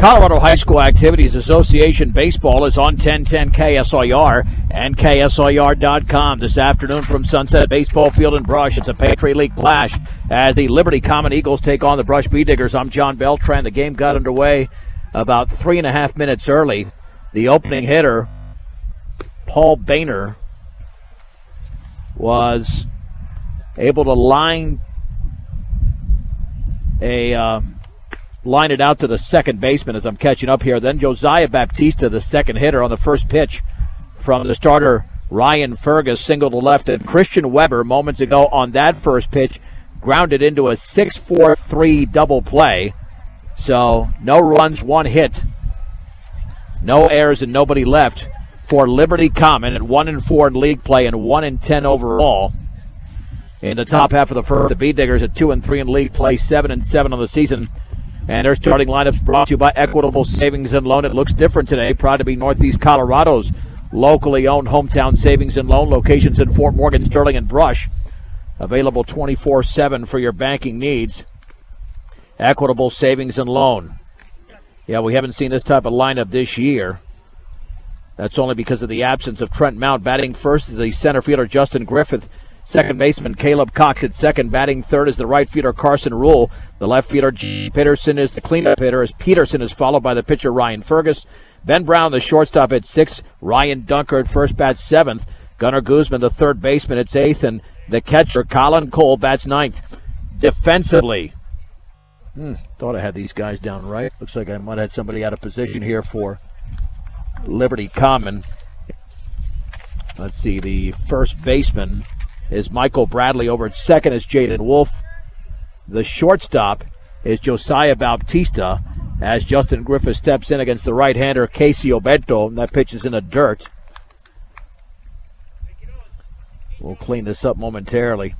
Colorado High School Activities Association Baseball is on 1010 KSIR and KSIR.com this afternoon from Sunset Baseball Field in Brush. It's a Patriot League clash as the Liberty Common Eagles take on the Brush Bee Diggers. I'm John Beltran. The game got underway about 3.5 minutes early. The opening hitter, Paul Boehner, was able to line it out to the second baseman as I'm catching up here. Then Josiah Baptista, the second hitter, on the first pitch from the starter Ryan Fergus, single to left. And Christian Weber, moments ago on that first pitch, grounded into a 6-4-3 double play. So no runs, one hit, no errors, and nobody left for Liberty Common at 1-4 in league play and 1-10 overall. In the top half of the first, the Bee Diggers at 2-3 in league play, 7-7 on the season. And their starting lineups brought to you by Equitable Savings and Loan. It looks different today. Proud to be Northeast Colorado's locally owned hometown savings and loan. Locations in Fort Morgan, Sterling, and Brush. Available 24/7 for your banking needs. Equitable Savings and Loan. Yeah, we haven't seen this type of lineup this year. That's only because of the absence of Trent Mount. Batting first is the center fielder Justin Griffith. Second baseman Caleb Cox at second. Batting third is the right fielder Carson Rule. The left fielder G. Peterson is the cleanup hitter, as Peterson is followed by the pitcher Ryan Fergus. Ben Brown, the shortstop, at sixth. Ryan Dunker at first, bats seventh. Gunnar Guzman, the third baseman, at eighth. And the catcher Colin Cole bats ninth. Defensively, thought I had these guys down right. Looks like I might have had somebody out of position here for Liberty Common. Let's see, the first baseman is Michael Bradley. Over at second is Jaden Wolf. The shortstop is Josiah Baptista as Justin Griffith steps in against the right-hander Casey Obeto, and that pitch is in the dirt. We'll clean this up momentarily.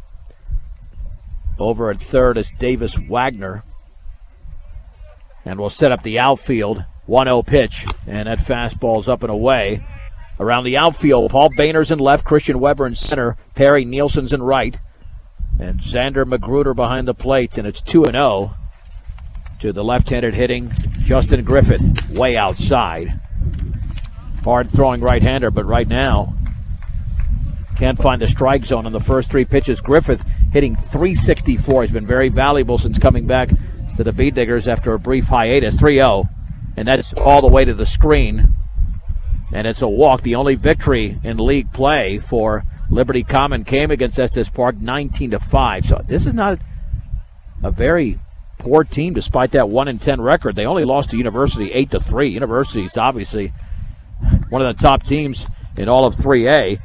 Over at third is Davis Wagner. And we'll set up the outfield. 1-0 pitch, and that fastball's up and away. Around the outfield, Paul Boehner's in left, Christian Weber in center, Perry Nielsen's in right, and Xander Magruder behind the plate, and it's 2-0 to the left-handed hitting Justin Griffith, way outside. Hard-throwing right-hander, but right now can't find the strike zone on the first three pitches. Griffith hitting .364. He's been very valuable since coming back to the Bee Diggers after a brief hiatus. 3-0, and that's all the way to the screen. And it's a walk. The only victory in league play for Liberty Common came against Estes Park, 19-5. So this is not a very poor team despite that 1-10 record. They only lost to University 8-3. University is obviously one of the top teams in all of 3A.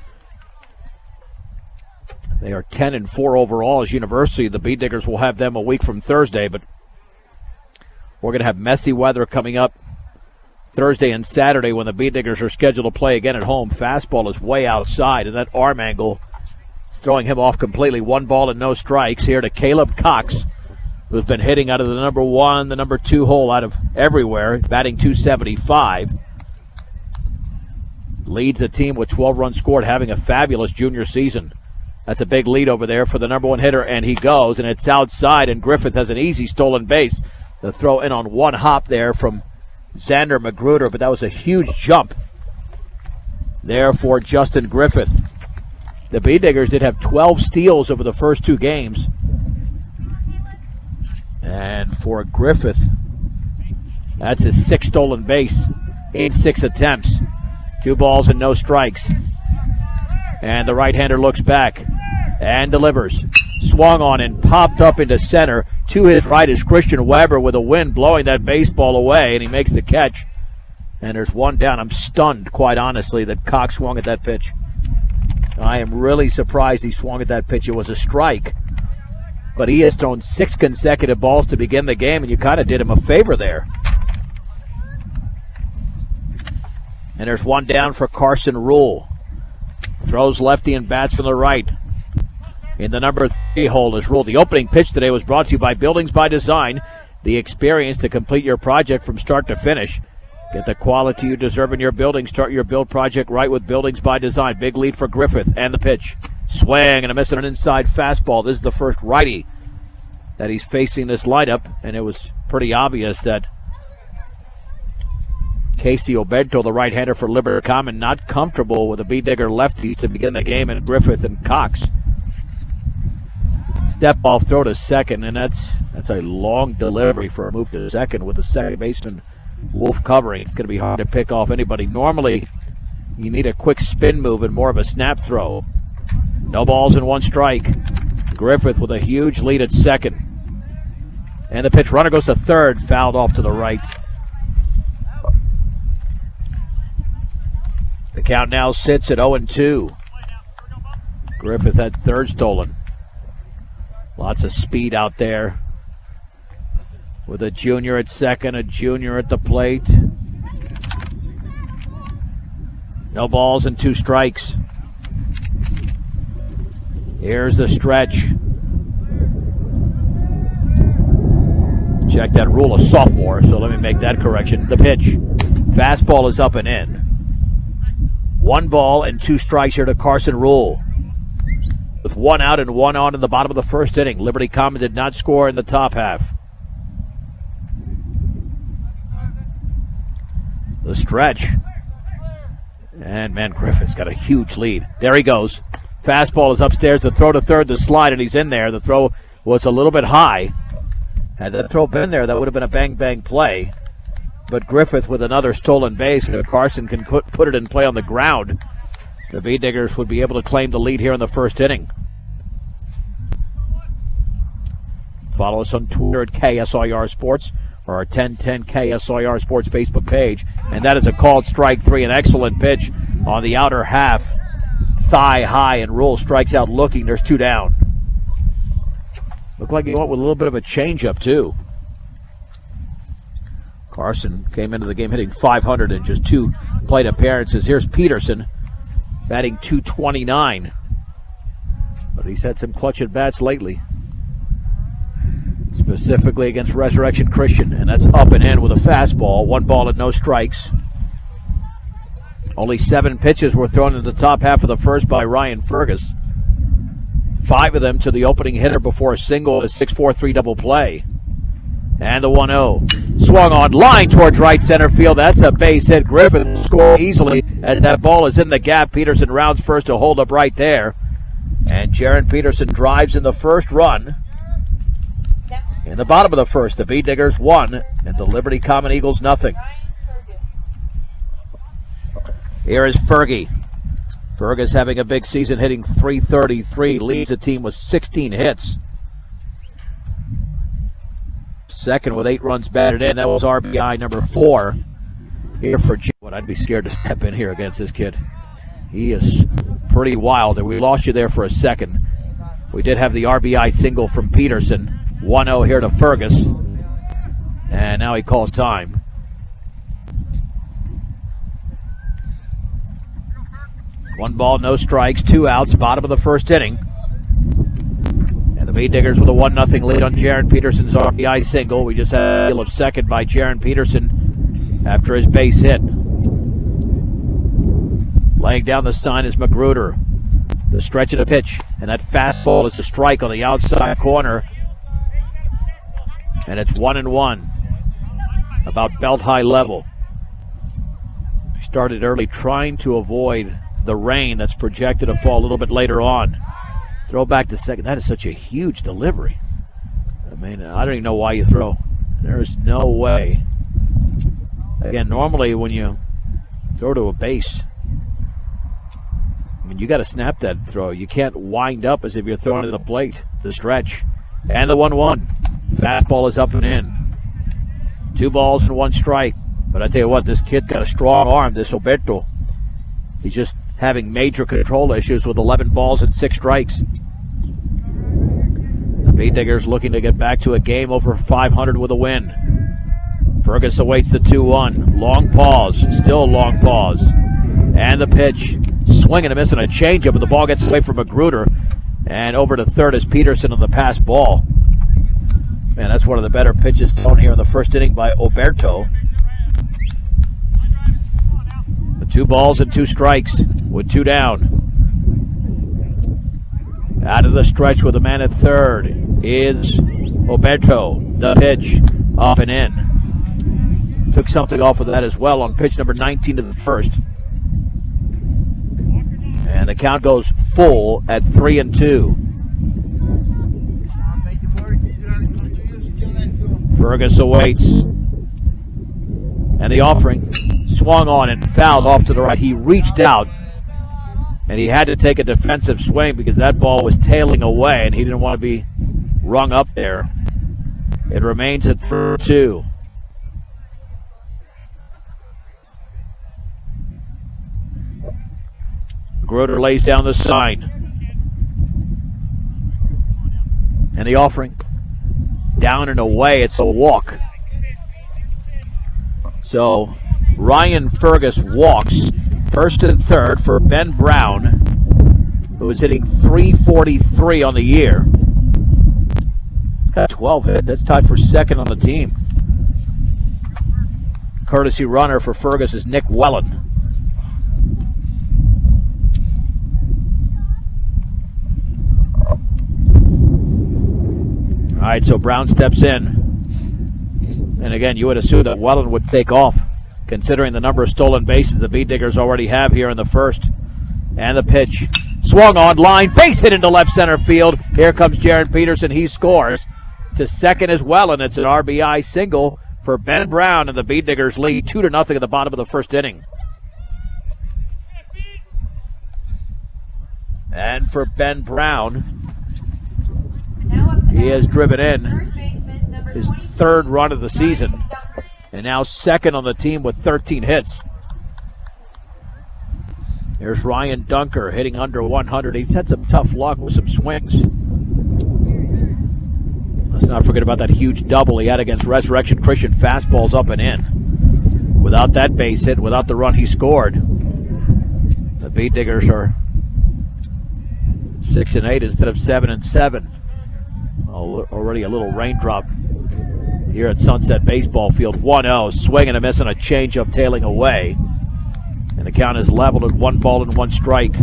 They are 10-4 overall as University. The Bee Diggers will have them a week from Thursday, but we're going to have messy weather coming up Thursday and Saturday when the Bee Diggers are scheduled to play again at home. Fastball is way outside, and that arm angle is throwing him off completely. 1 ball and no strikes here to Caleb Cox, who's been hitting out of the number 1, the number 2 hole, out of everywhere, batting .275. Leads the team with 12 runs scored, having a fabulous junior season. That's a big lead over there for the number 1 hitter, and he goes, and it's outside, and Griffith has an easy stolen base. The throw in on one hop there from Xander Magruder, but that was a huge jump there for Justin Griffith. The Bee Diggers did have 12 steals over the first 2 games. And for Griffith, that's his 6th stolen base in 6 attempts. 2 balls and no strikes. And the right-hander looks back and delivers. Swung on and popped up into center. To his right is Christian Weber with a wind blowing that baseball away, and he makes the catch. And there's 1 down. I'm stunned, quite honestly, that Cox swung at that pitch. I am really surprised he swung at that pitch. It was a strike. But he has thrown 6 consecutive balls to begin the game, and you kind of did him a favor there. And there's 1 down for Carson Rule. Throws lefty and bats from the right. In the number 3 hole is Rule. The opening pitch today was brought to you by Buildings by Design, the experience to complete your project from start to finish. Get the quality you deserve in your building. Start your build project right with Buildings by Design. Big lead for Griffith, and the pitch. Swing and a miss on an inside fastball. This is the first righty that he's facing this lineup, and it was pretty obvious that Casey Oberto, the right-hander for Liberty Common, not comfortable with the B-Digger lefties to begin the game, and Griffith and Cox. Step off throw to second, and that's a long delivery for a move to second with the second baseman Wolf covering. It's going to be hard to pick off anybody. Normally, you need a quick spin move and more of a snap throw. No balls and one strike. Griffith with a huge lead at second. And the pitch, runner goes to third, fouled off to the right. The count now sits at 0-2. Griffith had third stolen. Lots of speed out there. With a junior at second, a junior at the plate. No balls and two strikes. Here's the stretch. Check that rule of sophomore, so let me make that correction. The pitch. Fastball is up and in. 1 ball and 2 strikes here to Carson Rule. With 1 out and 1 on in the bottom of the first inning. Liberty Common did not score in the top half. The stretch. And man, Griffith's got a huge lead. There he goes. Fastball is upstairs. The throw to third, the slide, and he's in there. The throw was a little bit high. Had that throw been there, that would have been a bang-bang play. But Griffith with another stolen base, and if Carson can put it in play on the ground, the B-Diggers would be able to claim the lead here in the first inning. Follow us on Twitter at KSIR Sports or our 1010 KSIR Sports Facebook page. And that is a called strike 3, an excellent pitch on the outer half. Thigh high, and Rule strikes out looking. There's 2 down. Looked like he went with a little bit of a changeup, too. Carson came into the game hitting .500 in just 2 plate appearances. Here's Peterson, batting .229. But he's had some clutch at bats lately. Specifically against Resurrection Christian. And that's up and in with a fastball. 1 ball and no strikes. Only 7 pitches were thrown in the top half of the first by Ryan Fergus. 5 of them to the opening hitter before a single and a 6-4-3 double play. And the 1-0. Swung on, line towards right center field. That's a base hit. Griffith will score easily as that ball is in the gap. Peterson rounds first to hold up right there. And Jaron Peterson drives in the first run. In the bottom of the first, the B-Diggers 1 and the Liberty Common Eagles nothing. Here is Fergie. Fergus having a big season, hitting .333, leads the team with 16 hits. Second with 8 runs batted in. That was RBI number 4 here for Jim. I'd be scared to step in here against this kid. He is pretty wild, and we lost you there for a second. We did have the RBI single from Peterson. 1-0 here to Fergus. And now he calls time. One ball, no strikes, 2 outs, bottom of the first inning. And the B-Diggers with a 1-0 lead on Jaron Peterson's RBI single. We just had a deal of second by Jaron Peterson after his base hit. Laying down the sign is Magruder. The stretch of the pitch, and that fastball is a strike on the outside corner. And it's 1-1, about belt-high level. Started early trying to avoid the rain that's projected to fall a little bit later on. Throw back to second. That is such a huge delivery. I mean, I don't even know why you throw. There's no way. Again, normally when you throw to a base, I mean, you got to snap that throw. You can't wind up as if you're throwing to the plate. The stretch. And the 1-1. Fastball is up and in. 2 balls and 1 strike. But I tell you what, this kid's got a strong arm, this Oberto. He's just having major control issues with 11 balls and 6 strikes. The B-Diggers looking to get back to a game over .500 with a win. Fergus awaits the 2-1. Long pause. Still a long pause. And the pitch. Swinging and missing a changeup, but the ball gets away from Magruder. And over to third is Peterson on the pass ball. Man, that's one of the better pitches thrown here in the first inning by Oberto. The 2 balls and 2 strikes with 2 down. Out of the stretch with a man at third is Oberto. The pitch up and in. took something off of that as well on pitch number 19 of the first. And the count goes full at 3-2. Fergus awaits. And the offering swung on and fouled off to the right. He reached out, and he had to take a defensive swing because that ball was tailing away, and he didn't want to be rung up there. It remains at 3-2. Magruder lays down the sign. And the offering down and away. It's a walk. So Ryan Fergus walks first and third for Ben Brown, who is hitting .343 on the year. Got 12 hit. That's tied for second on the team. Courtesy runner for Fergus is Nick Wellen. All right, so Brown steps in. And again, you would assume that Wellen would take off, considering the number of stolen bases the Beat Diggers already have here in the first. And the pitch swung on, line, base hit into left center field. Here comes Jaron Peterson. He scores to second as well, and it's an RBI single for Ben Brown, and the Beat Diggers lead 2-0 at the bottom of the first inning. And for Ben Brown, he has driven in his third run of the season, and now second on the team with 13 hits. There's Ryan Dunker hitting under 100. He's had some tough luck with some swings. Let's not forget about that huge double he had against Resurrection Christian. Fastballs up and in. Without that base hit, without the run he scored, the Beat Diggers are 6-8 instead of 7-7. Already a little raindrop here at Sunset Baseball Field. 1-0, swing and a miss on a changeup tailing away. And the count is leveled at 1-1 strike.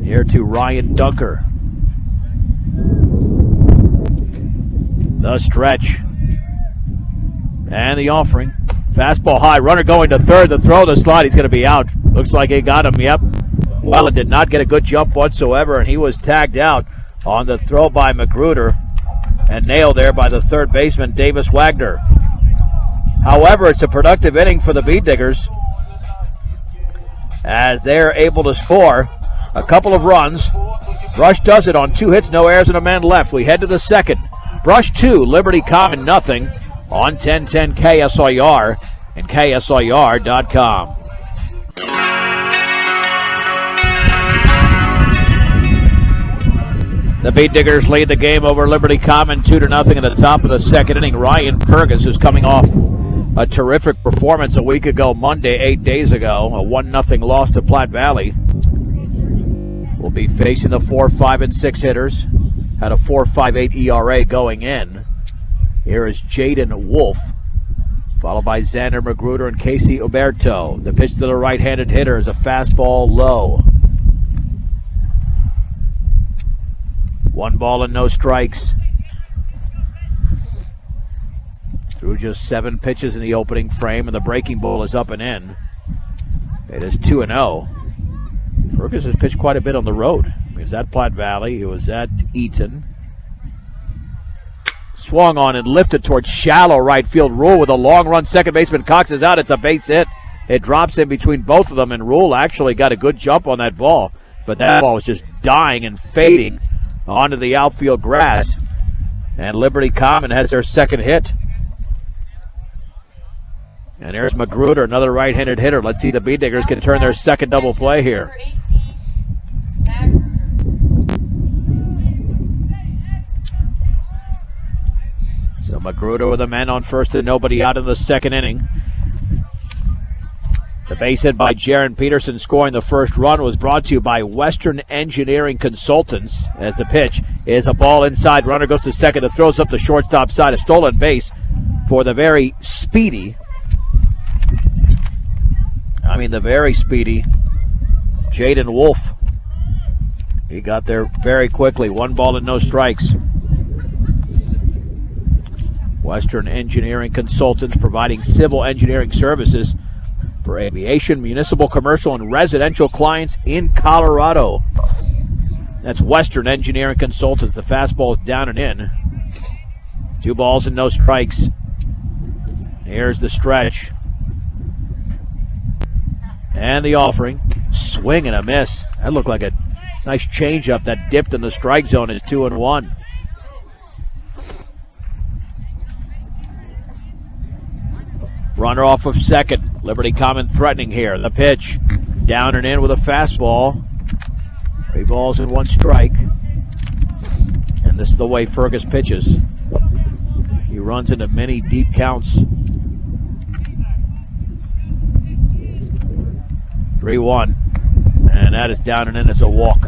Here to Ryan Dunker. The stretch. And the offering. Fastball high, runner going to third. The throw, the slide, he's going to be out. Looks like he got him, yep. Wellen did not get a good jump whatsoever, and he was tagged out on the throw by Magruder and nailed there by the third baseman, Davis Wagner. However, it's a productive inning for the Beat Diggers as they're able to score a couple of runs. Brush does it on 2 hits, no errors, and a man left. We head to the second. Brush 2, Liberty Common nothing on 1010 KSIR and KSIR.com. The Beat Diggers lead the game over Liberty Common 2-0 in the top of the second inning. Ryan Fergus is coming off a terrific performance a week ago, Monday, 8 days ago. A 1-0 loss to Platte Valley. Will be facing the 4, 5, and 6 hitters. Had a 4.58 ERA going in. Here is Jaden Wolf, followed by Xander Magruder and Casey Oberto. The pitch to the right-handed hitter is a fastball low. 1 ball and no strikes. Through just 7 pitches in the opening frame, and the breaking ball is up and in. It is 2-0. Fergus has pitched quite a bit on the road. He was at Platte Valley. He was at Eaton. Swung on and lifted towards shallow right field. Rule with a long run. Second baseman Cox is out. It's a base hit. It drops in between both of them, and Rule actually got a good jump on that ball. But that ball was just dying and fading onto the outfield grass. And Liberty Common has their second hit. And there's Magruder, another right-handed hitter. Let's see the Beat Diggers can turn their second double play here. So Magruder with a man on first and nobody out in the second inning. The base hit by Jaron Peterson scoring the first run was brought to you by Western Engineering Consultants, as the pitch is a ball inside. Runner goes to second. It throws up the shortstop side. A stolen base for the very speedy Jaden Wolf. He got there very quickly. 1 ball and no strikes. Western Engineering Consultants, providing civil engineering services for aviation, municipal, commercial, and residential clients in Colorado. That's Western Engineering Consultants. The fastball is down and in. 2 balls and no strikes. Here's the stretch. And the offering. Swing and a miss. That looked like a nice changeup that dipped in the strike zone. Is 2-1. Runner off of second. Liberty Common threatening here. The pitch. Down and in with a fastball. 3 balls and 1 strike. And this is the way Fergus pitches. He runs into many deep counts. 3-1. And that is down and in. It's a walk.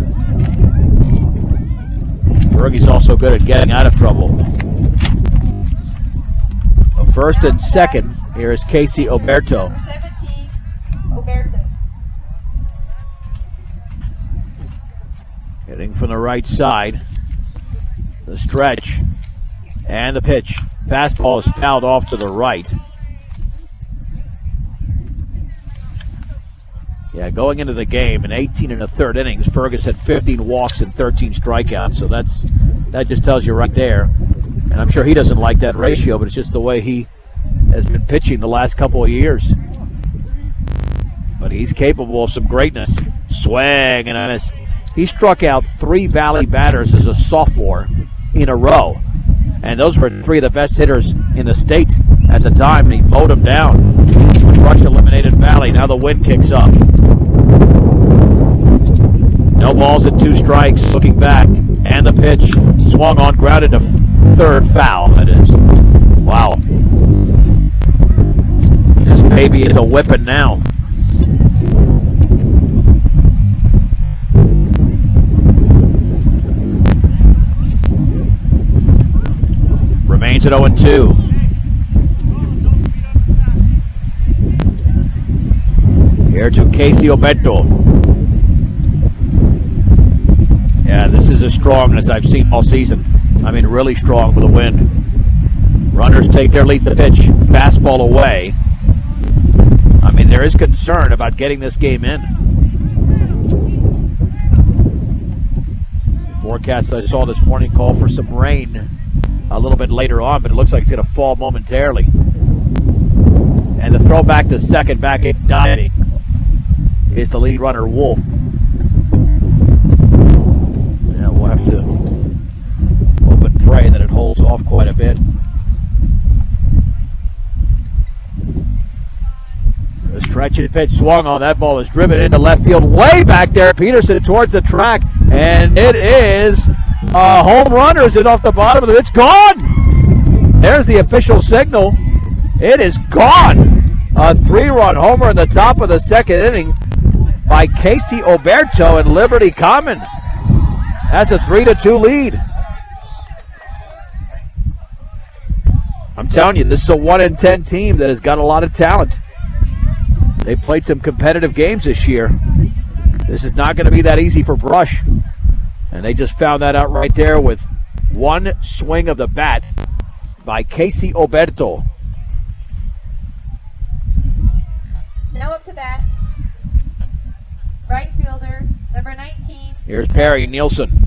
Fergie's also good at getting out of trouble. First and second. Here is Casey Oberto. 17, Oberto. Hitting from the right side. The stretch. And the pitch. Fastball is fouled off to the right. Yeah, going into the game in 18 1/3 innings, Fergus had 15 walks and 13 strikeouts. So that just tells you right there. And I'm sure he doesn't like that ratio, but it's just the way he has been pitching the last couple of years. But he's capable of some greatness. Swing and a miss. He struck out 3 Valley batters as a sophomore in a row. And those were 3 of the best hitters in the state at the time. And he mowed them down. Rush eliminated Valley. Now the wind kicks up. No balls and 2 strikes. Looking back. And the pitch. Swung on, grounded to third, foul. That is. Wow. This baby is a whipping now. Remains at 0-2. Here to Casey Oberto. Yeah, this is as strong as I've seen all season. I mean, really strong with the wind. Runners take their lead. The pitch. Fastball away. I mean, there is concern about getting this game in. The forecast I saw this morning called for some rain a little bit later on, but it looks like it's going to fall momentarily. And the throw back to second, back in diving, is the lead runner, Wolf. Yeah, we'll have to hope and pray that it holds off quite a bit. The stretch and pitch swung on. That ball is driven into left field, way back there. Peterson towards the track, and it is a home run. Or is it off the bottom of it? It's gone. There's the official signal. It is gone. A 3-run homer in the top of the second inning by Casey Oberto at Liberty Common. That's a 3-2 lead. I'm telling you, this is a 1-10 team that has got a lot of talent. They played some competitive games this year. This is not going to be that easy for Brush. And they just found that out right there with 1 swing of the bat by Casey Oberto. Now up to bat, right fielder, number 19. Here's Perry Nielsen.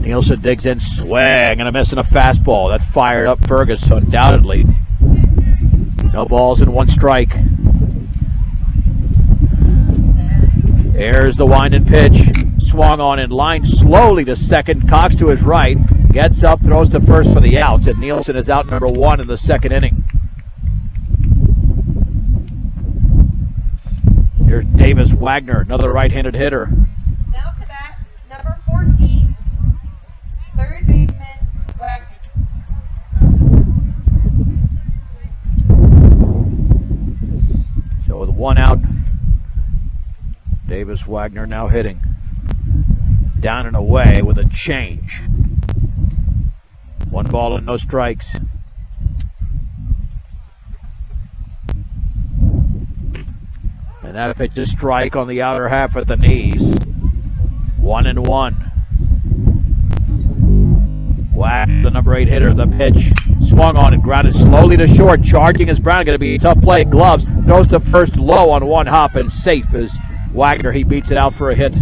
Nielsen digs in, swing and a miss and a fastball. That fired up Fergus undoubtedly. No balls and 1 strike. Here's the wind and pitch. Swung on in line slowly to second. Cox to his right. Gets up, throws to first for the out. And Nielsen is out number 1 in the second inning. Here's Davis Wagner, another right-handed hitter. Now to bat, number 14, third baseman, Wagner. So with 1 out, Davis Wagner now hitting. Down and away with a change. 1 ball and no strikes. And that pitch is strike on the outer half at the knees. 1-1. Whack, the number 8 hitter, the pitch. Swung on and grounded slowly to short. Charging is Brown. Going to be a tough play. Gloves. Throws to first low on one hop and safe as Wagner. He beats it out for a hit.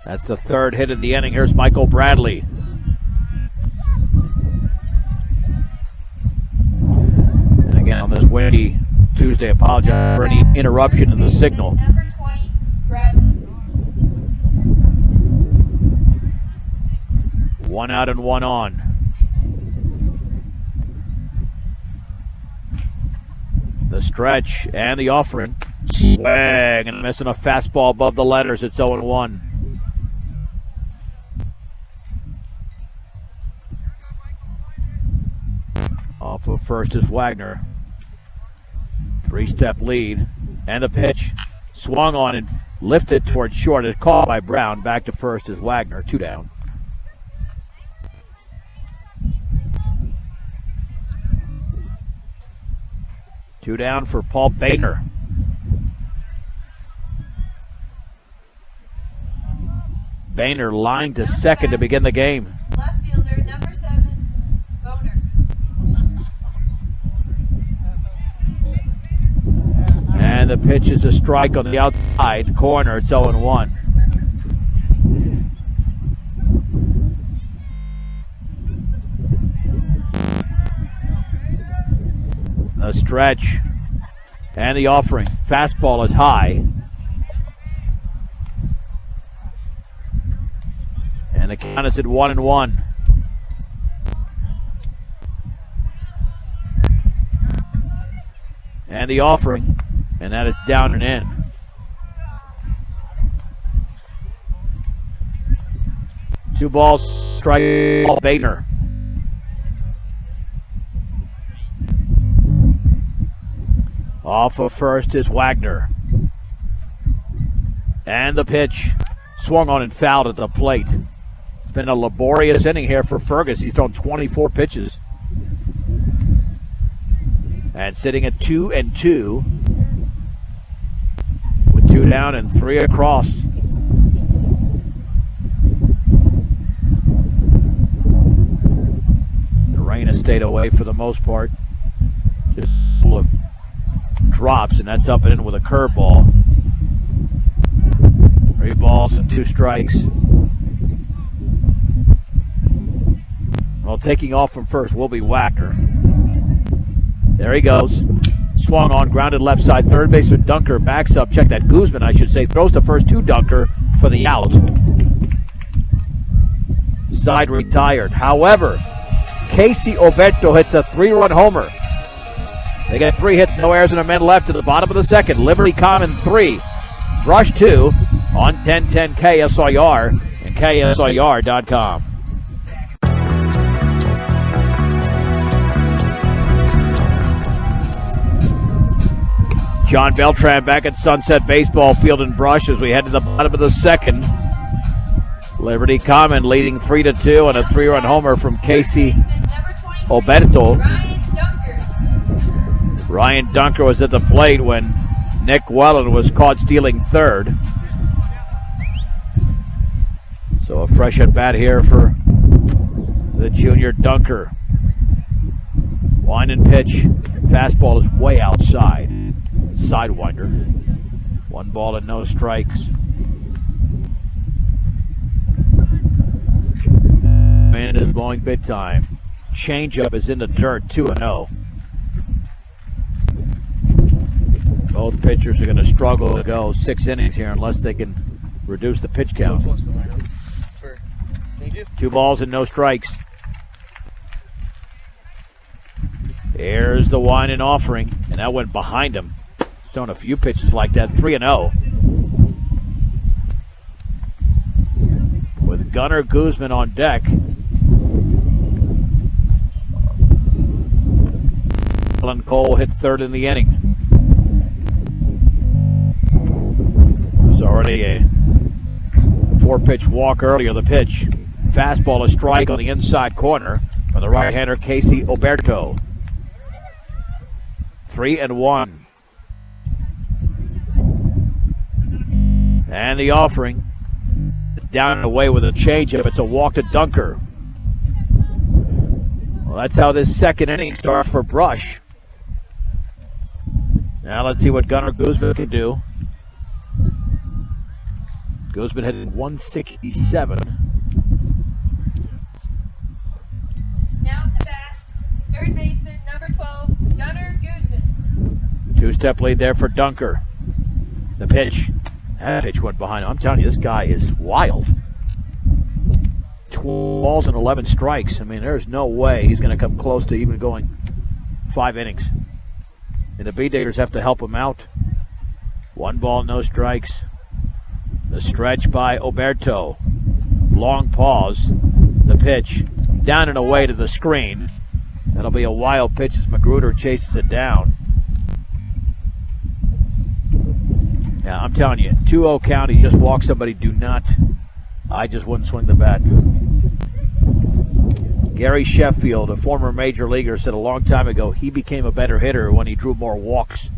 That's the third hit of the inning. Here's Michael Bradley. And again, on this windy Tuesday, apologize for any interruption in the signal. Number 20, Bradley. 1 out and 1 on. The stretch and the offering. Swing and missing a fastball above the letters. It's 0-1. Off of first is Wagner. 3-step lead. And the pitch. Swung on and lifted towards short. It's caught by Brown. Back to first is Wagner. 2 down. Two down for Paul Boehner. Boehner lined to second to begin the game. Left fielder, number 7, Boner. And the pitch is a strike on the outside corner. It's 0-1. The stretch and the offering. Fastball is high. And the count is at 1-1. And the offering. And that is down and in. Two balls, strike, Paul Boehner. Off of first is Wagner. And the pitch. Swung on and fouled at the plate. It's been a laborious inning here for Fergus. He's thrown 24 pitches. And sitting at 2-2. With 2 down and 3 across. The rain has stayed away for the most part. Just full of drops, and that's up and in with a curveball. 3 balls and 2 strikes. Well, taking off from first will be Wagner. There he goes. Swung on, grounded left side. Third baseman Dunker backs up. Check that. Guzman, I should say, throws the first to Dunker for the out. Side retired. However, Casey Oberto hits a 3-run homer. They got 3 hits, no errors, and a man left at the bottom of the second. Liberty Common 3, Brush 2 on 1010 KSIR and KSIR.com. John Beltran back at Sunset Baseball Field in Brush as we head to the bottom of the second. Liberty Common leading 3-2 and a 3-run homer from Casey Oberto. Ryan Dunker was at the plate when Nick Wellen was caught stealing third. So a fresh at bat here for the junior Dunker. Wind and pitch. Fastball is way outside. Sidewinder. 1 ball and no strikes. Man is blowing big time. Changeup is in the dirt, 2-0. Both pitchers are going to struggle to go 6 innings here unless they can reduce the pitch count. 2 balls and no strikes. There's the wind and offering, and that went behind him. He's thrown a few pitches like that. 3-0. With Gunnar Guzman on deck. Alan Cole hit third in the inning. Already a 4-pitch walk earlier. The pitch. Fastball, a strike on the inside corner. for the right-hander Casey Oberto. 3-1. And the offering. It's down and away with a changeup. It's a walk to Dunker. Well, that's how this second inning starts for Brush. Now let's see what Gunnar Guzman can do. Guzman hitting 167. Now to bat, third baseman, number 12, Gunnar Guzman. Two-step lead there for Dunker. The pitch. That pitch went behind him. I'm telling you, this guy is wild. 12 balls and 11 strikes. I mean, there's no way he's going to come close to even going 5 innings. And the B-Diggers have to help him out. 1 ball, no strikes. The stretch by Oberto. Long pause. The pitch. Down and away to the screen. That'll be a wild pitch as Magruder chases it down. Yeah, I'm telling you, 2-0 count, he just walked somebody. Do not. I just wouldn't swing the bat. Gary Sheffield, a former major leaguer, said a long time ago he became a better hitter when he drew more walks.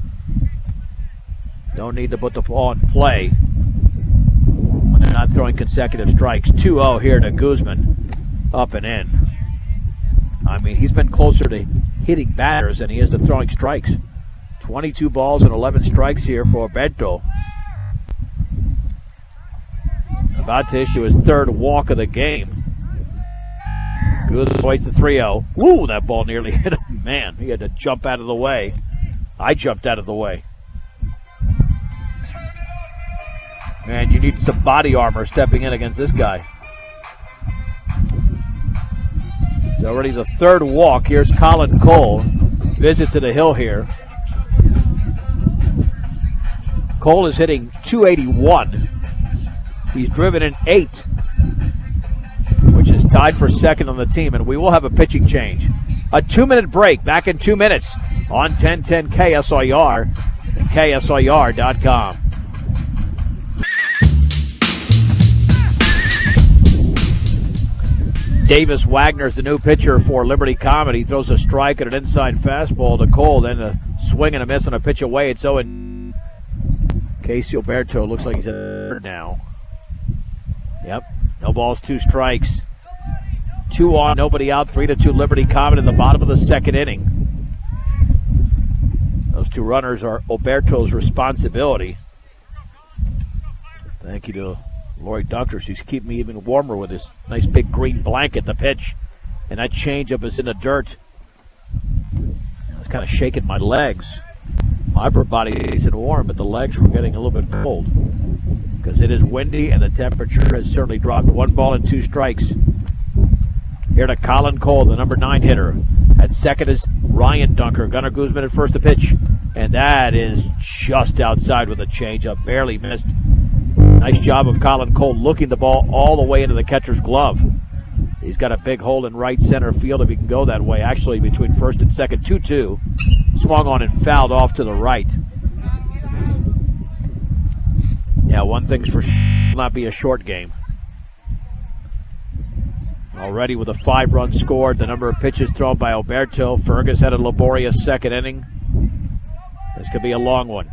Don't need to put the ball in play when they're not throwing consecutive strikes. 2-0 here to Guzman. Up and in. I mean, he's been closer to hitting batters than he is to throwing strikes. 22 balls and 11 strikes here for Oberto. About to issue his 3rd walk of the game. Guzman waits the 3-0. Ooh, that ball nearly hit him. Man, he had to jump out of the way. I jumped out of the way. Man, you need some body armor stepping in against this guy. It's already the 3rd walk. Here's Colin Cole. Visit to the hill here. Cole is hitting 281. He's driven in 8, which is tied for 2nd on the team, and we will have a pitching change. A 2-minute break, back in 2 minutes on 1010 KSIR and KSIR.com. Davis Wagner is the new pitcher for Liberty Comet. He throws a strike and an inside fastball to Cole, then a swing and a miss on a pitch away. It's 0. Casey Oberto looks like he's at 3rd now. Yep, no balls, 2 strikes. 2 on, nobody out, 3-2 Liberty Comet in the bottom of the 2nd inning. Those 2 runners are Oberto's responsibility. Thank you to Lori Dunkers, who's keeping me even warmer with this nice big green blanket. The pitch, and that changeup is in the dirt. I was kind of shaking my legs. My upper body isn't warm, but the legs were getting a little bit cold because it is windy and the temperature has certainly dropped. 1 ball and 2 strikes. Here to Colin Cole, the number 9 hitter. At 2nd is Ryan Dunker. Gunnar Guzman at 1st to pitch. And that is just outside with a changeup. Barely missed. Nice job of Colin Cole looking the ball all the way into the catcher's glove. He's got a big hole in right center field if he can go that way. Actually, between 1st and 2nd, 2-2. Swung on and fouled off to the right. Yeah, one thing's for sure, will not be a short game. Already with a 5-run scored, the number of pitches thrown by Oberto. Fergus had a laborious 2nd inning. This could be a long one.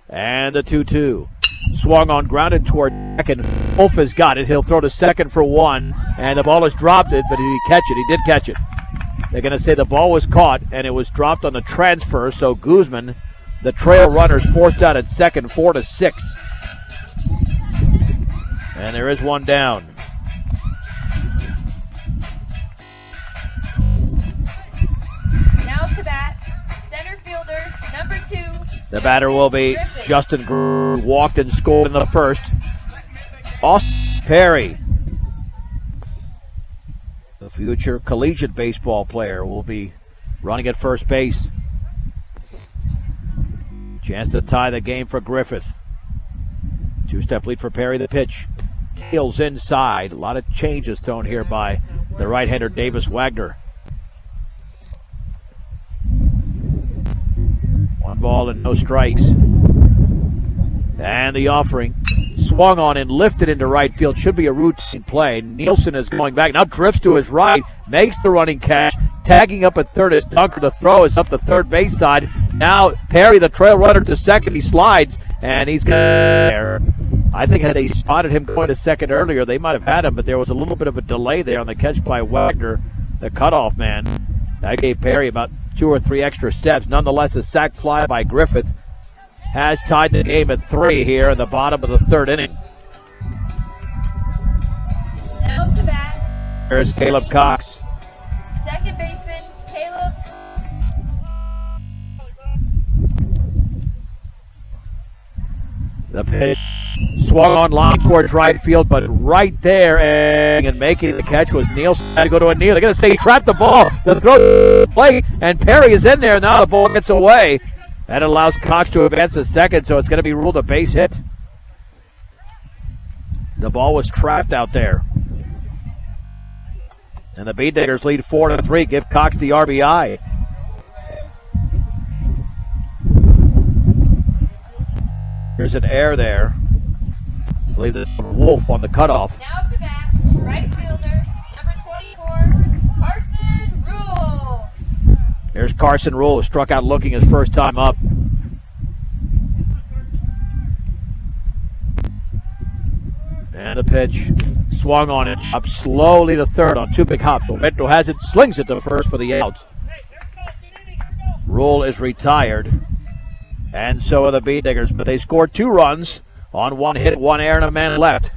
And the 2-2. Swung on, grounded toward 2nd. Wolf has got it. He'll throw to 2nd for 1. And the ball is dropped it, but did he catch it? He did catch it. They're going to say the ball was caught, and it was dropped on the transfer. So Guzman, the trail runners, forced out at 2nd, 4-6. And there is 1 down. Now to bat, center fielder, number 2. The batter will be Justin Griffith. Walked and scored in the 1st. Austin Perry, the future collegiate baseball player, will be running at 1st base. Chance to tie the game for Griffith. 2-step lead for Perry. The pitch. Tails inside. A lot of changes thrown here by the right-hander Davis Wagner. 1 ball and no strikes. And the offering. Swung on and lifted into right field. Should be a routine play. Nielsen is going back. Now drifts to his right. makes the running catch. Tagging up at third is Dunker. The throw is up the third base side. Now Perry, the trail runner, to second. He slides, and he's going to... I think had they spotted him going to second earlier, they might have had him, but there was a little bit of a delay there on the catch by Wagner, the cutoff man. That gave Perry about 2 or 3 extra steps. Nonetheless, the sac fly by Griffith has tied the game at 3 here in the bottom of the third inning. Now to bat. There's Caleb Cox. Second baseman, Caleb. The pitch swung on line towards right field, but right there and making the catch was Neal. Had to go to a kneel. They're going to say he trapped the ball. The throw to the plate, and Perry is in there. Now the ball gets away. That allows Cox to advance to second, so it's going to be ruled a base hit. The ball was trapped out there. And the Beatniggers lead 4-3. Give Cox the RBI. There's an error there. I believe this is Wolf on the cutoff. Now to bat, right fielder, number 24, Carson Rule. There's Carson Rule, who struck out looking his first time up. And the pitch swung on it, up slowly to third on 2 big hops. Bento has it, slings it to first for the out. Rule is retired, and so are the Beatniggers, but they scored 2 runs on 1 hit, 1 error, and a man left.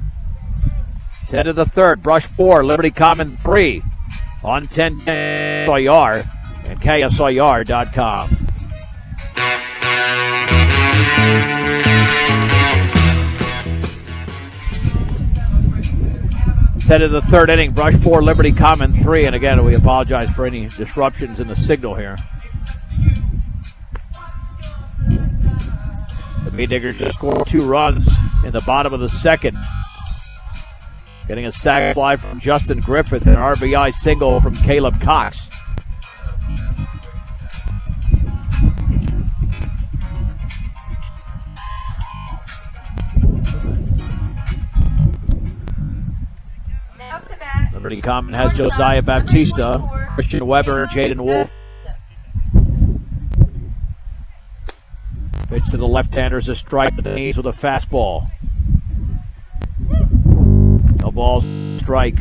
Head to the third, Brush 4, Liberty Common 3 on 10-10 Sawyer and KSOYR.com. Head to the third inning, Brush 4, Liberty Common 3, and again, we apologize for any disruptions in the signal here. The Beatniggers just scored 2 runs in the bottom of the second. Getting a sac fly from Justin Griffith and an RBI single from Caleb Cox. Liberty Common has Josiah Baptista, Christian Weber, and Jaden Wolf. Pitch to the left-handers, a strike to the knees with a fastball. No ball, strike.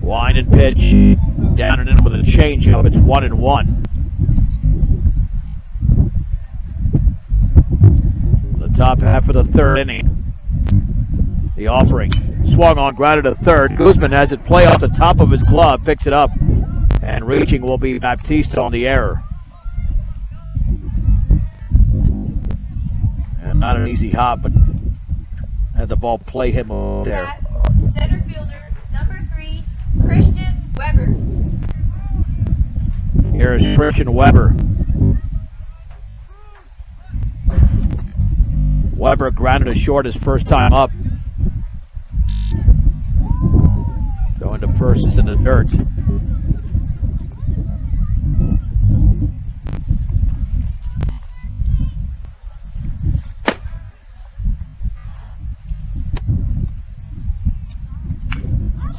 Wind and pitch. Down and in with a changeup. It's 1-1. The top half of the third inning. The offering. Swung on, grounded to third. Guzman has it play off the top of his glove, picks it up, and reaching will be Baptista on the error. And not an easy hop, but had the ball play him there. Center fielder, number 3, Christian Weber. Here is Christian Weber. Weber grounded to short his first time up. Going to first is in the dirt.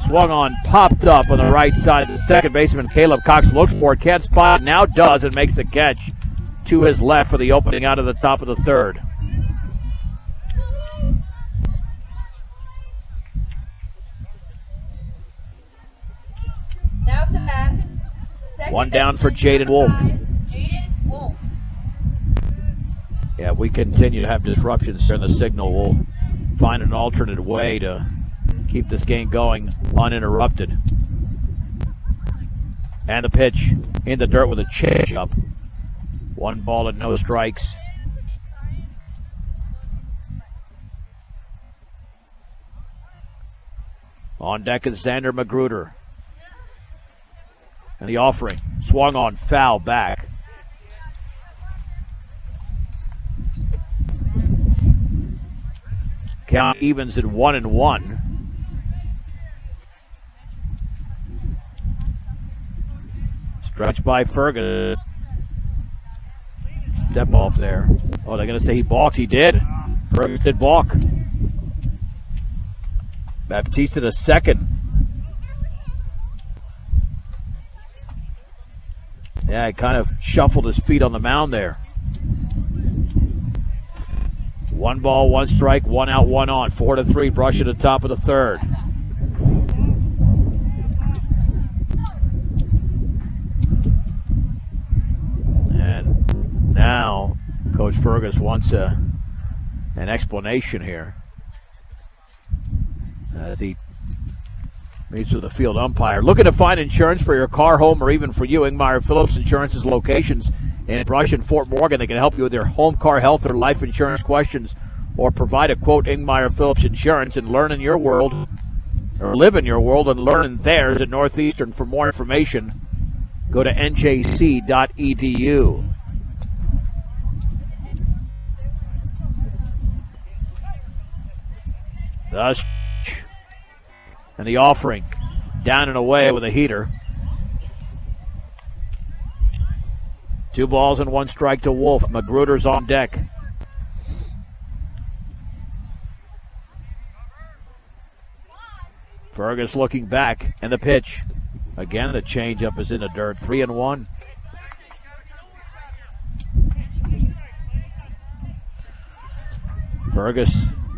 Swung on, popped up on the right side. The second baseman, Caleb Cox, looked for it, can't spot it, now does, and makes the catch to his left for the opening out of the top of the third. Now to bat. One down for Jaden Wolf. Jaden Wolf. Yeah, if we continue to have disruptions here in the signal, we'll find an alternate way to keep this game going uninterrupted. And the pitch in the dirt with a changeup. 1 ball and no strikes. On deck is Xander Magruder. And the offering, swung on, foul back. Count evens at 1-1. Stretch by Ferguson. Step off there. Oh, they're going to say he balked. He did. Ferguson did balk. Baptista to second. Yeah, he kind of shuffled his feet on the mound there. 1 ball, 1 strike, 1 out, 1 on. 4-3, Brush at the top of the third. And now Coach Fergus wants an explanation here as he meets with the field umpire. Looking to find insurance for your car, home, or even for you? Ingmeyer Phillips Insurance's locations in Brush and Fort Morgan. They can help you with your home, car, health, or life insurance questions, or provide a quote. Ingmeyer Phillips Insurance, and learn in your world, or live in your world and learn in theirs at Northeastern. For more information, go to njc.edu. Thus, and the offering down and away with a heater. 2 balls and 1 strike to Wolf. Magruder's on deck. Fergus looking back, and the pitch. Again, the changeup is in the dirt. 3-1. Fergus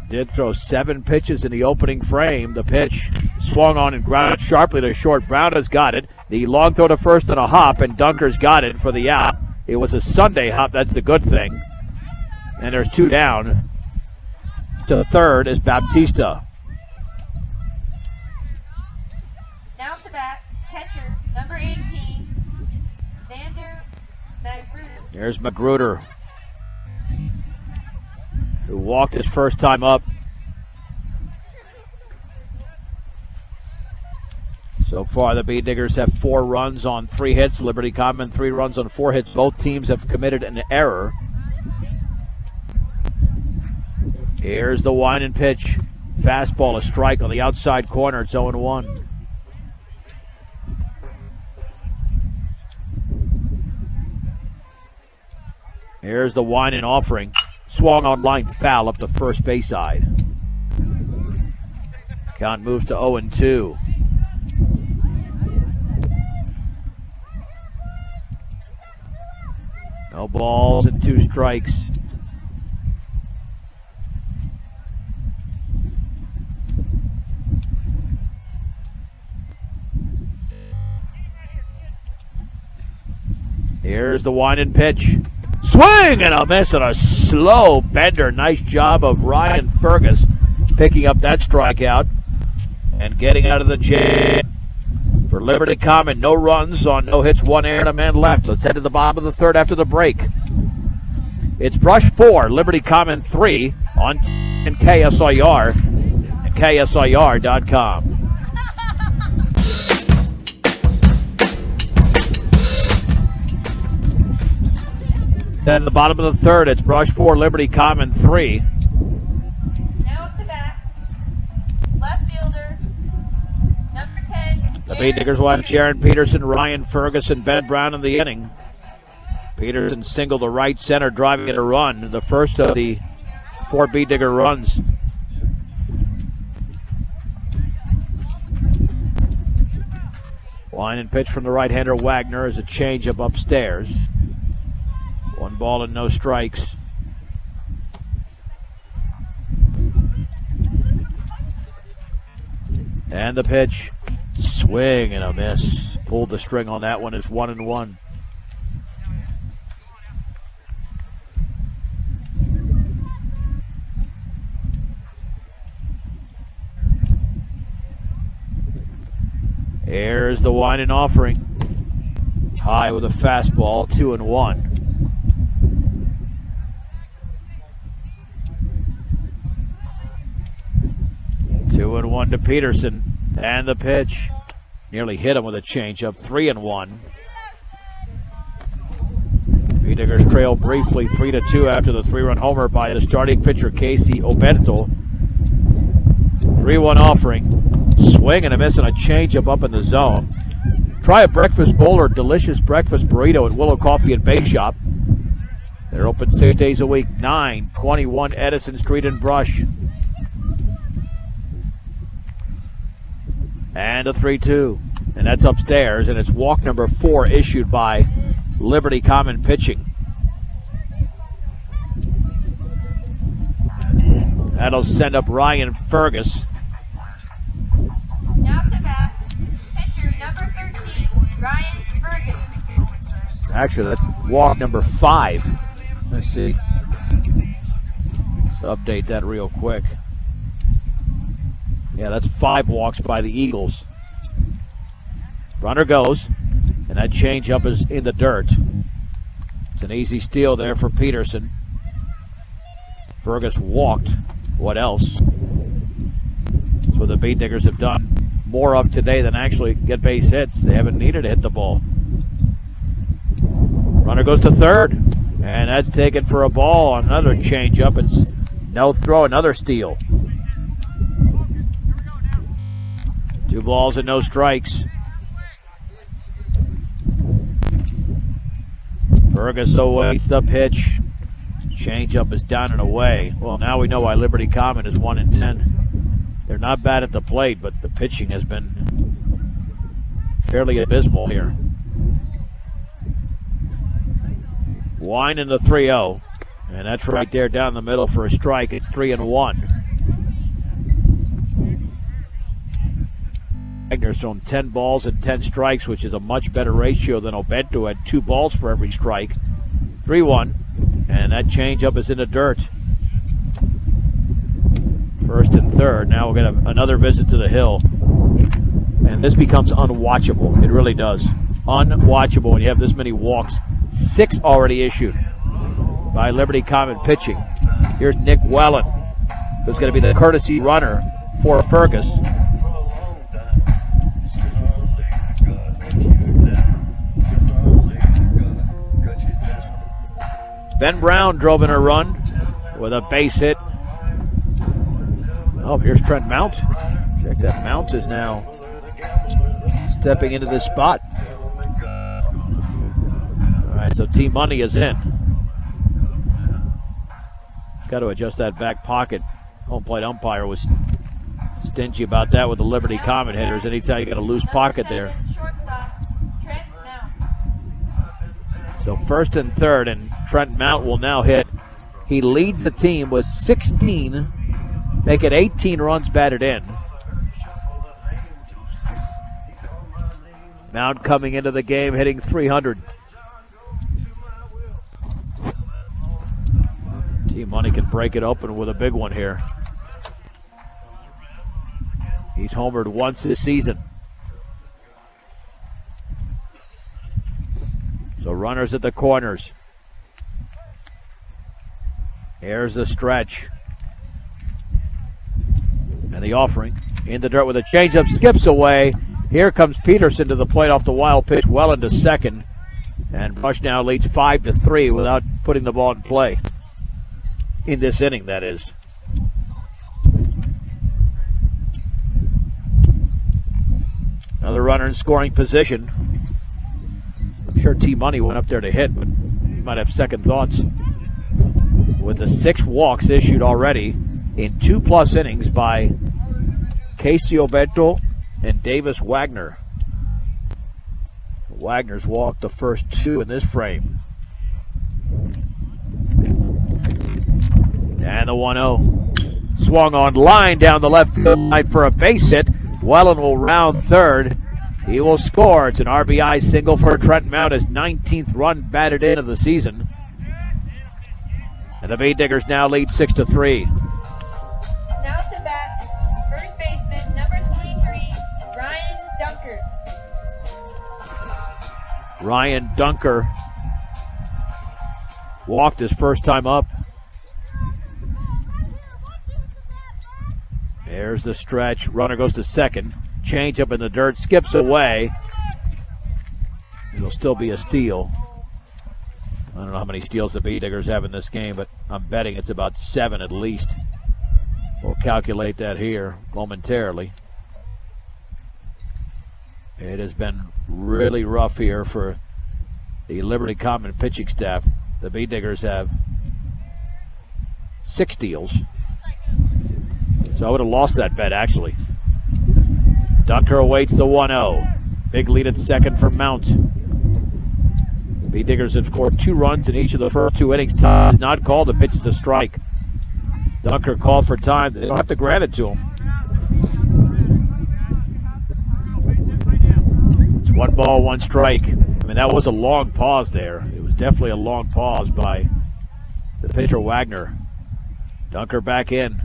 did throw 7 pitches in the opening frame. The pitch swung on and grounded sharply to short. Brown has got it. The long throw to first and a hop, and Dunker's got it for the out. It was a Sunday hop. That's the good thing. And there's 2 down. To the third is Baptista. Now to bat, catcher, number 18, Xander Magruder. There's Magruder, who walked his first time up. So far, the Bee Diggers have 4 runs on 3 hits. Liberty Common 3 runs on 4 hits. Both teams have committed an error. Here's the wind and pitch. Fastball, a strike on the outside corner. It's 0-1. Here's the wind and offering. Swung on line foul up the first base side. Count moves to 0-2. No balls and 2 strikes. Here's the wind and pitch. Swing and a miss and a slow bender. Nice job of Ryan Fergus picking up that strikeout and getting out of the jam. For Liberty Common, no runs on no hits, 1 error and a man left. Let's head to the bottom of the third after the break. It's Brush 4, Liberty Common 3 on KSIR and KSIR.com. Then at the bottom of the third, it's Brush 4, Liberty Common 3. Now up to bat, left fielder, number 10. The Bee Diggers will have Sharon Peterson, Ryan Ferguson, Ben Brown in the inning. Peterson singled to right center, driving in a run. The first of the 4 Bee Digger runs. Line and pitch from the right-hander Wagner as a changeup upstairs. 1 ball and no strikes. And the pitch. Swing and a miss. Pulled the string on that one. It's 1-1. Here's the wind and offering. High with a fastball, 2-1. Two and 1 to Peterson. And the pitch. Nearly hit him with a changeup. 3-1. Bee Diggers trail briefly 3-2 after the 3-run homer by the starting pitcher Casey Oberto. 3-1 offering. Swing and a miss and a changeup up in the zone. Try a breakfast bowl or delicious breakfast burrito at Willow Coffee and Bake Shop. They're open 6 days a week. 921 Edison Street in Brush. And a 3-2. And that's upstairs, and it's walk number 4 issued by Liberty Common pitching. That'll send up Ryan Fergus. Now to bat, pitcher number 13, Ryan Fergus. Actually, that's walk number 5. Let's see. Let's update that real quick. Yeah, that's 5 walks by the Eagles. Runner goes, and that changeup is in the dirt. It's an easy steal there for Peterson. Fergus walked. What else? That's what the Beat Diggers have done more of today than actually get base hits. They haven't needed to hit the ball. Runner goes to third, and that's taken for a ball. Another changeup. It's no throw, another steal. 2 balls and no strikes. Fergus awaits the pitch. Changeup is down and away. Well, now we know why Liberty Common is 1-10. They're not bad at the plate, but the pitching has been fairly abysmal here. Wine in the 3-0, and that's right there down the middle for a strike. It's 3-1. Wagner's thrown 10 balls and 10 strikes, which is a much better ratio than Obento, who had 2 balls for every strike. 3-1, and that changeup is in the dirt. First and third. Now we're going to have another visit to the hill, and this becomes unwatchable. It really does. Unwatchable when you have this many walks. 6 already issued by Liberty Common pitching. Here's Nick Wellen, who's going to be the courtesy runner for Fergus. Ben Brown drove in a run with a base hit. Oh, here's Trent Mount. Check that. Mount is now stepping into this spot. All right, so T-Money is in. Got to adjust that back pocket. Home plate umpire was stingy about that with the Liberty Common hitters. Anytime you got a loose pocket there. So first and third, and Trent Mount will now hit. He leads the team with 16, make it 18 runs batted in. Mount coming into the game hitting 300. T-Money can break it open with a big one here. He's homered once this season. So runners at the corners. Here's the stretch. And the offering in the dirt with a changeup, skips away. Here comes Peterson to the plate off the wild pitch, well into second. And Bush now leads 5-3 without putting the ball in play. In this inning, that is. Another runner in scoring position. I'm sure T-Money went up there to hit, but he might have second thoughts. With the 6 walks issued already in 2+ innings by Casey Obento and Davis Wagner. Wagner's walked the first 2 in this frame. And the 1-0. Swung on line down the left field line for a base hit. Wellen will round third. He will score. It's an RBI single for Trent Mount, his 19th run batted in of the season. And the Beat Diggers now lead 6-3. Now to bat, first baseman, number 23, Ryan Dunker. Ryan Dunker walked his first time up. There's the stretch. Runner goes to second. Change up in the dirt, skips away. It'll still be a steal. I don't know how many steals the Beat Diggers have in this game, but I'm betting it's about 7 at least. We'll calculate that here momentarily. It has been really rough here for the Liberty Common pitching staff. The Beat Diggers have 6 steals. So I would have lost that bet, actually. Dunker awaits the 1-0. Big lead at second for Mount. Bee Diggers have scored 2 runs in each of the first 2 innings. Time is not called. The pitch is a strike. Dunker called for time. They don't have to grant it to him. It's 1 ball, 1 strike. I mean, that was a long pause there. It was definitely a long pause by the pitcher, Wagner. Dunker back in.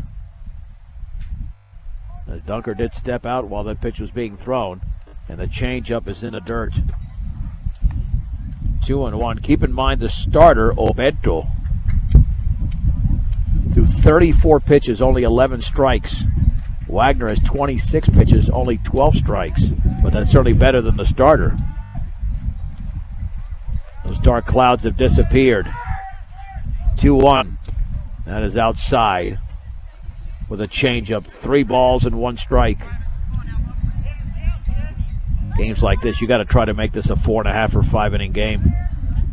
As Dunker did step out while that pitch was being thrown. And the changeup is in the dirt. 2-1. Keep in mind the starter, Obeto, through 34 pitches, only 11 strikes. Wagner has 26 pitches, only 12 strikes. But that's certainly better than the starter. Those dark clouds have disappeared. 2-1. That is outside with a changeup. 3 balls and 1 strike. Games like this, you got to try to make this a 4.5 or 5 inning game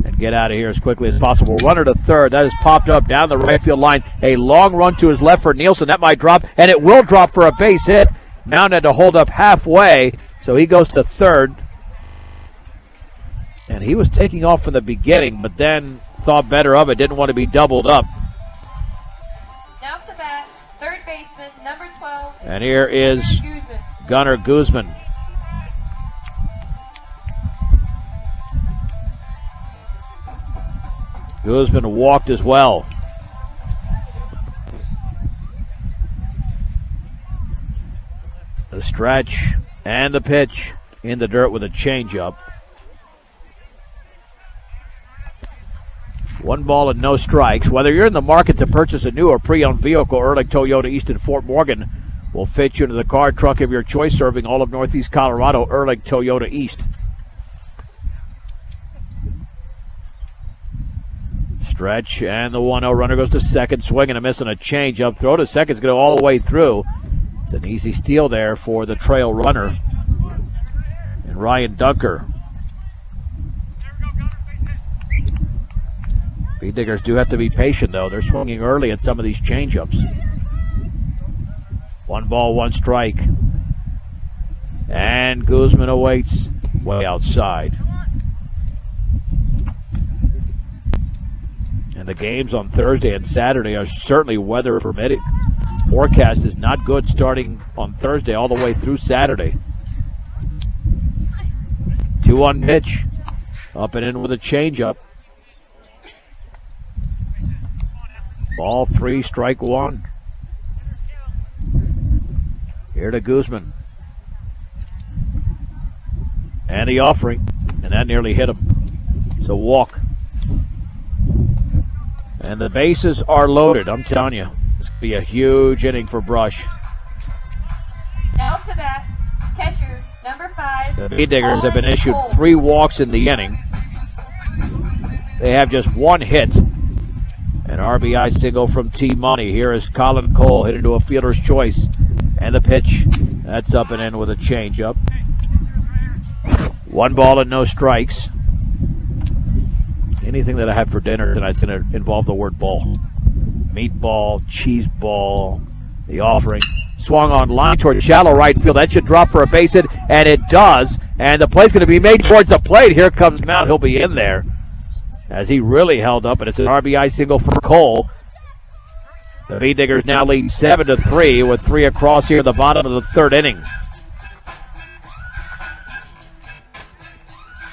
and get out of here as quickly as possible. Runner to third. That has popped up down the right field line. A long run to his left for Nielsen. That might drop, and it will drop for a base hit. Mound had to hold up halfway, so he goes to third. And he was taking off from the beginning, but then thought better of it. Didn't want to be doubled up. Now to bat, third baseman, number 12. And here is Gunnar Guzman. Guzman walked as well. The stretch and the pitch in the dirt with a changeup. 1 ball and no strikes. Whether you're in the market to purchase a new or pre-owned vehicle, Ehrlich Toyota East in Fort Morgan will fit you into the car truck of your choice, serving all of Northeast Colorado. Ehrlich Toyota East. Stretch, and the 1-0 runner goes to second, swing and a miss on a changeup. Throw to second is going to go all the way through. It's an easy steal there for the trail runner. And Ryan Dunker. Bee Diggers do have to be patient, though. They're swinging early at some of these changeups. 1 ball, 1 strike. And Guzman awaits way outside. And the games on Thursday and Saturday are certainly weather permitting. Forecast is not good starting on Thursday all the way through Saturday. 2-1 pitch. Up and in with a changeup. Ball 3, strike 1. Here to Guzman. And the offering. And that nearly hit him. So walk. And the bases are loaded. I'm telling you, this could be a huge inning for Brush. Now to bat, catcher, number 5. The Bee Diggers have been issued 3 walks in the inning. They have just 1 hit. An RBI single from T Money. Here is Colin Cole, hit into a fielder's choice. And the pitch. That's up and in with a changeup. 1 ball and no strikes. Anything that I have for dinner tonight's going to involve the word ball. Meatball, cheese ball, the offering. Swung on line toward shallow right field. That should drop for a base hit, and it does. And the play's going to be made towards the plate. Here comes Mount. He'll be in there as he really held up, and it's an RBI single for Cole. The Bee Diggers now lead 7-3 with 3 across here in the bottom of the 3rd inning.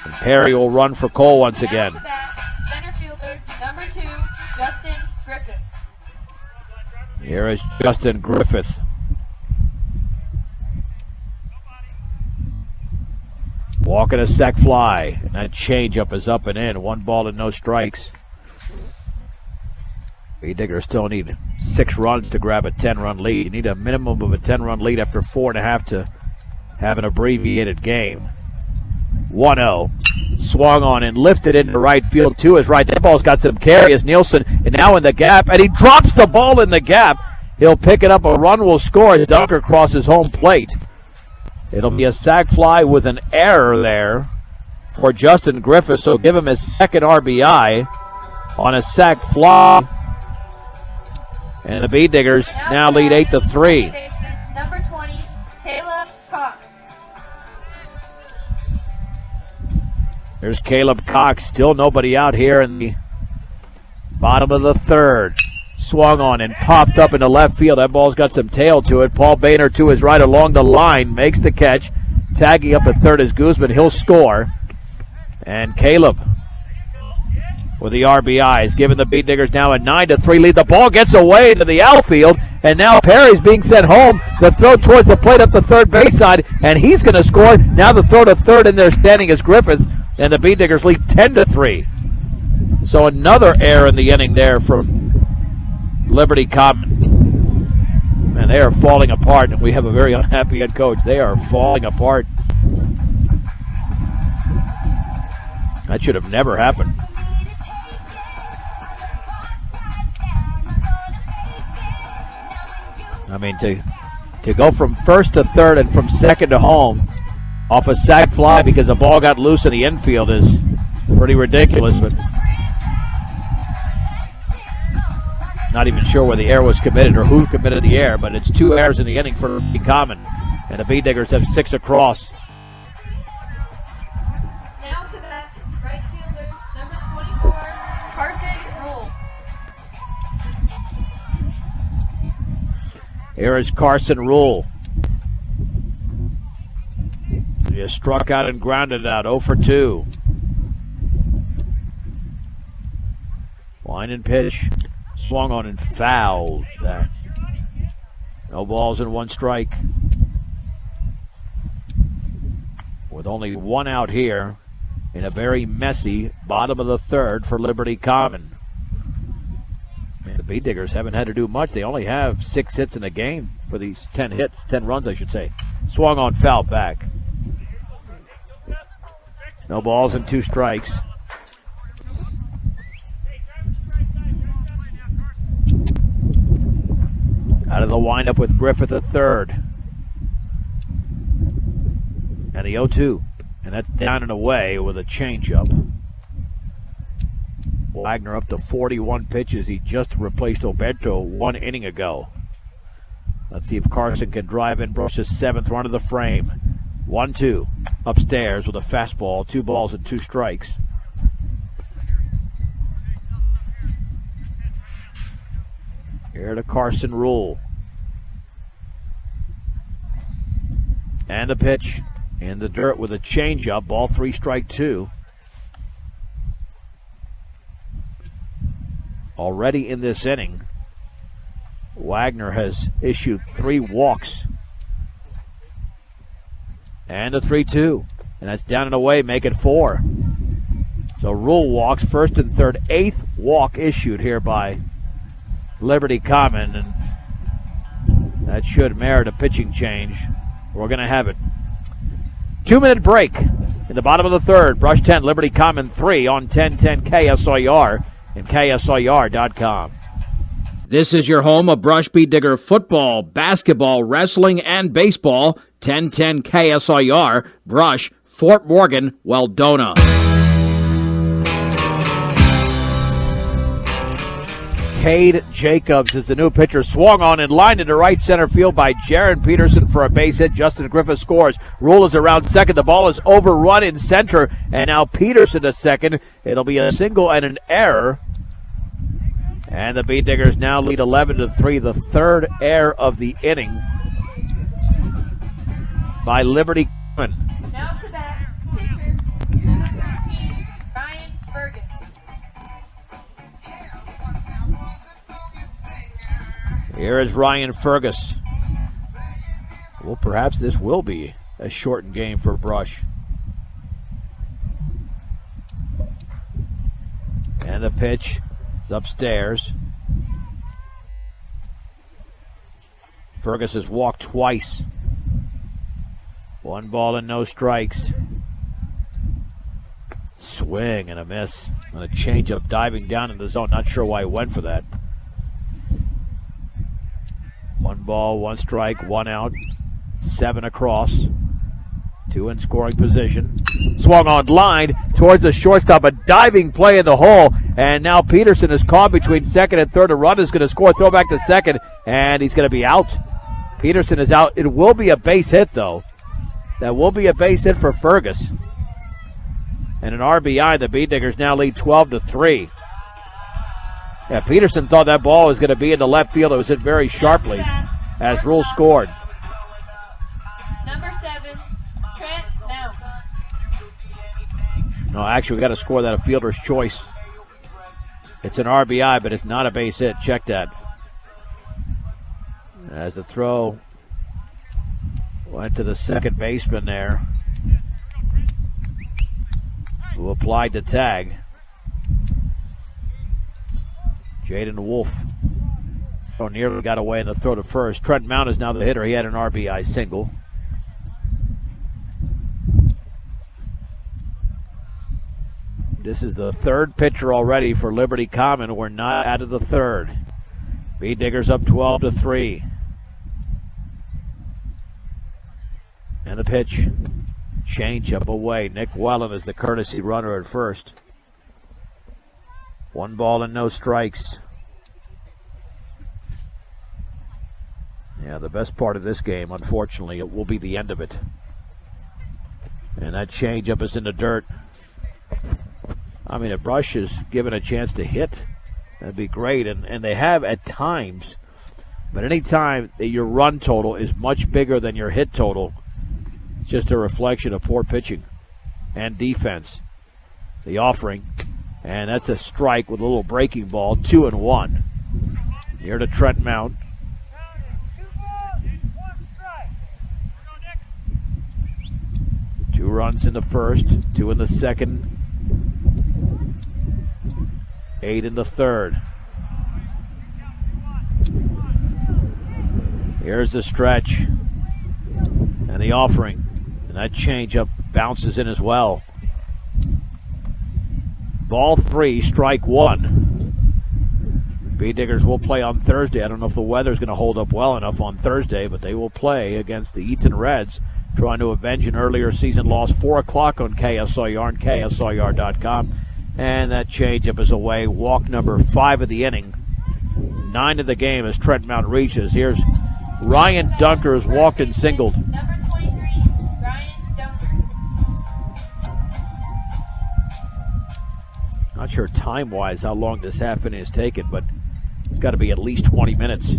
And Perry will run for Cole once again. Center fielder, number 2, Justin Griffith. Here is Justin Griffith. Walking a sac fly, and that changeup is up and in. 1 ball and no strikes. Bee Diggers still need 6 runs to grab a 10-run lead. You need a minimum of a 10-run lead after 4.5 to have an abbreviated game. 1-0. Swung on and lifted into right field to his right. That ball's got some carry as Nielsen, and now in the gap, and he drops the ball in the gap. He'll pick it up. A run will score as Dunker crosses home plate. It'll be a sac fly with an error there for Justin Griffith, so give him his 2nd RBI on a sac fly. And the Bee Diggers now lead 8-3. Number 20, Caleb Cox. There's Caleb Cox. Still nobody out here in the bottom of the third. Swung on and popped up into left field. That ball's got some tail to it. Paul Boehner to his right along the line. Makes the catch. Tagging up at third is Guzman. He'll score. And Caleb with the RBIs, giving the Beat Diggers now a 9-3 lead. The ball gets away to the outfield, and now Perry's being sent home. The throw towards the plate up the third base side, and he's going to score. Now the throw to third in there standing is Griffith, and the Beat Diggers lead 10-3. So another error in the inning there from Liberty Common. Man, they are falling apart, and we have a very unhappy head coach. They are falling apart. That should have never happened. I mean, to go from first to third and from second to home off a sac fly because the ball got loose in the infield is pretty ridiculous. But not even sure where the error was committed or who committed the error, but it's 2 errors in the inning for Liberty Common, and the Beat Diggers have 6 across. Now to bat, right fielder, number 24, Carson Rule. Here is Carson Rule. He has struck out and grounded out, 0 for 2. Line and pitch. Swung on and fouled that. No balls and 1 strike. With only 1 out here in a very messy bottom of the third for Liberty Common. Man, the Beat Diggers haven't had to do much. They only have 6 hits in the game for these 10 hits, 10 runs I should say. Swung on, foul back. No balls and 2 strikes. Out of the windup with Griffith at third. And the 0-2. And that's down and away with a changeup. Wagner up to 41 pitches. He just replaced Oberto 1 inning ago. Let's see if Carson can drive in, brush his 7th run of the frame. 1-2. Upstairs with a fastball. 2 balls and 2 strikes. Here to Carson Rule. And the pitch in the dirt with a changeup. Ball 3, strike 2. Already in this inning, Wagner has issued 3 walks. And a 3-2. And that's down and away, make it 4. So Rule walks first and third. 8th walk issued here by Liberty Common, and that should merit a pitching change. We're going to have it. 2-minute break in the bottom of the third. Brush 10, Liberty Common 3 on 1010 KSIR and KSIR.com. This is your home of Brush Beat Digger football, basketball, wrestling, and baseball. 1010 KSIR, Brush, Fort Morgan, Weldona. Cade Jacobs is the new pitcher. Swung on and lined into right center field by Jaron Peterson for a base hit. Justin Griffith scores. Rule is around second. The ball is overrun in center, and now Peterson to second. It'll be a single and an error. And the Beat Diggers now lead 11-3. The 3rd error of the inning by Liberty Common. Now to bat, pitcher, number 13, Ryan Fergus. Here is Ryan Fergus. Well, perhaps this will be a shortened game for Brush. And the pitch is upstairs. Fergus has walked twice. 1 ball and no strikes. Swing and a miss. And a changeup diving down in the zone. Not sure why he went for that. 1 ball, 1 strike, 1 out, 7 across, 2 in scoring position. Swung on line towards the shortstop, a diving play in the hole, and now Peterson is caught between second and third. A run is going to score, throw back to second, and he's going to be out. Peterson is out. It will be a base hit, though. That will be a base hit for Fergus. and an RBI. The Bee Diggers now lead 12-3. Yeah, Peterson thought that ball was going to be in the left field. It was hit very sharply as Rule scored. Number 7, Trent Mount. No, actually, we got to score that a fielder's choice. It's an RBI, but it's not a base hit. Check that. As the throw went to the second baseman there, who applied the tag. Jaden Wolf nearly got away in the throw to first. Trent Mount is now the hitter. He had an RBI single. This is the third pitcher already for Liberty Common. We're not out of the third. Bee Diggers up 12-3. And the pitch. Change up away. Nick Wellen is the courtesy runner at first. 1 ball and no strikes. Yeah, the best part of this game, unfortunately, it will be the end of it. And that changeup is in the dirt. I mean, if Brush is given a chance to hit, that'd be great. And they have at times, but any time that your run total is much bigger than your hit total, it's just a reflection of poor pitching and defense. The offering. And that's a strike with a little breaking ball, 2-1. Here to Trent Mount. 2 runs in the first, 2 in the second, 8 in the third. Here's the stretch and the offering. And that changeup bounces in as well. Ball 3, strike 1. Bee Diggers will play on Thursday. I don't know if the weather's going to hold up well enough on Thursday, but they will play against the Eaton Reds, trying to avenge an earlier season loss. 4 o'clock on KSIR and KSIR.com. And that changeup is away. Walk number 5 of the inning. 9 of the game as Trent Mount reaches. Here's Ryan Dunker, who's walked and singled. Number 23, Ryan Dunker. Not sure time-wise how long this half inning has taken, but it's got to be at least 20 minutes.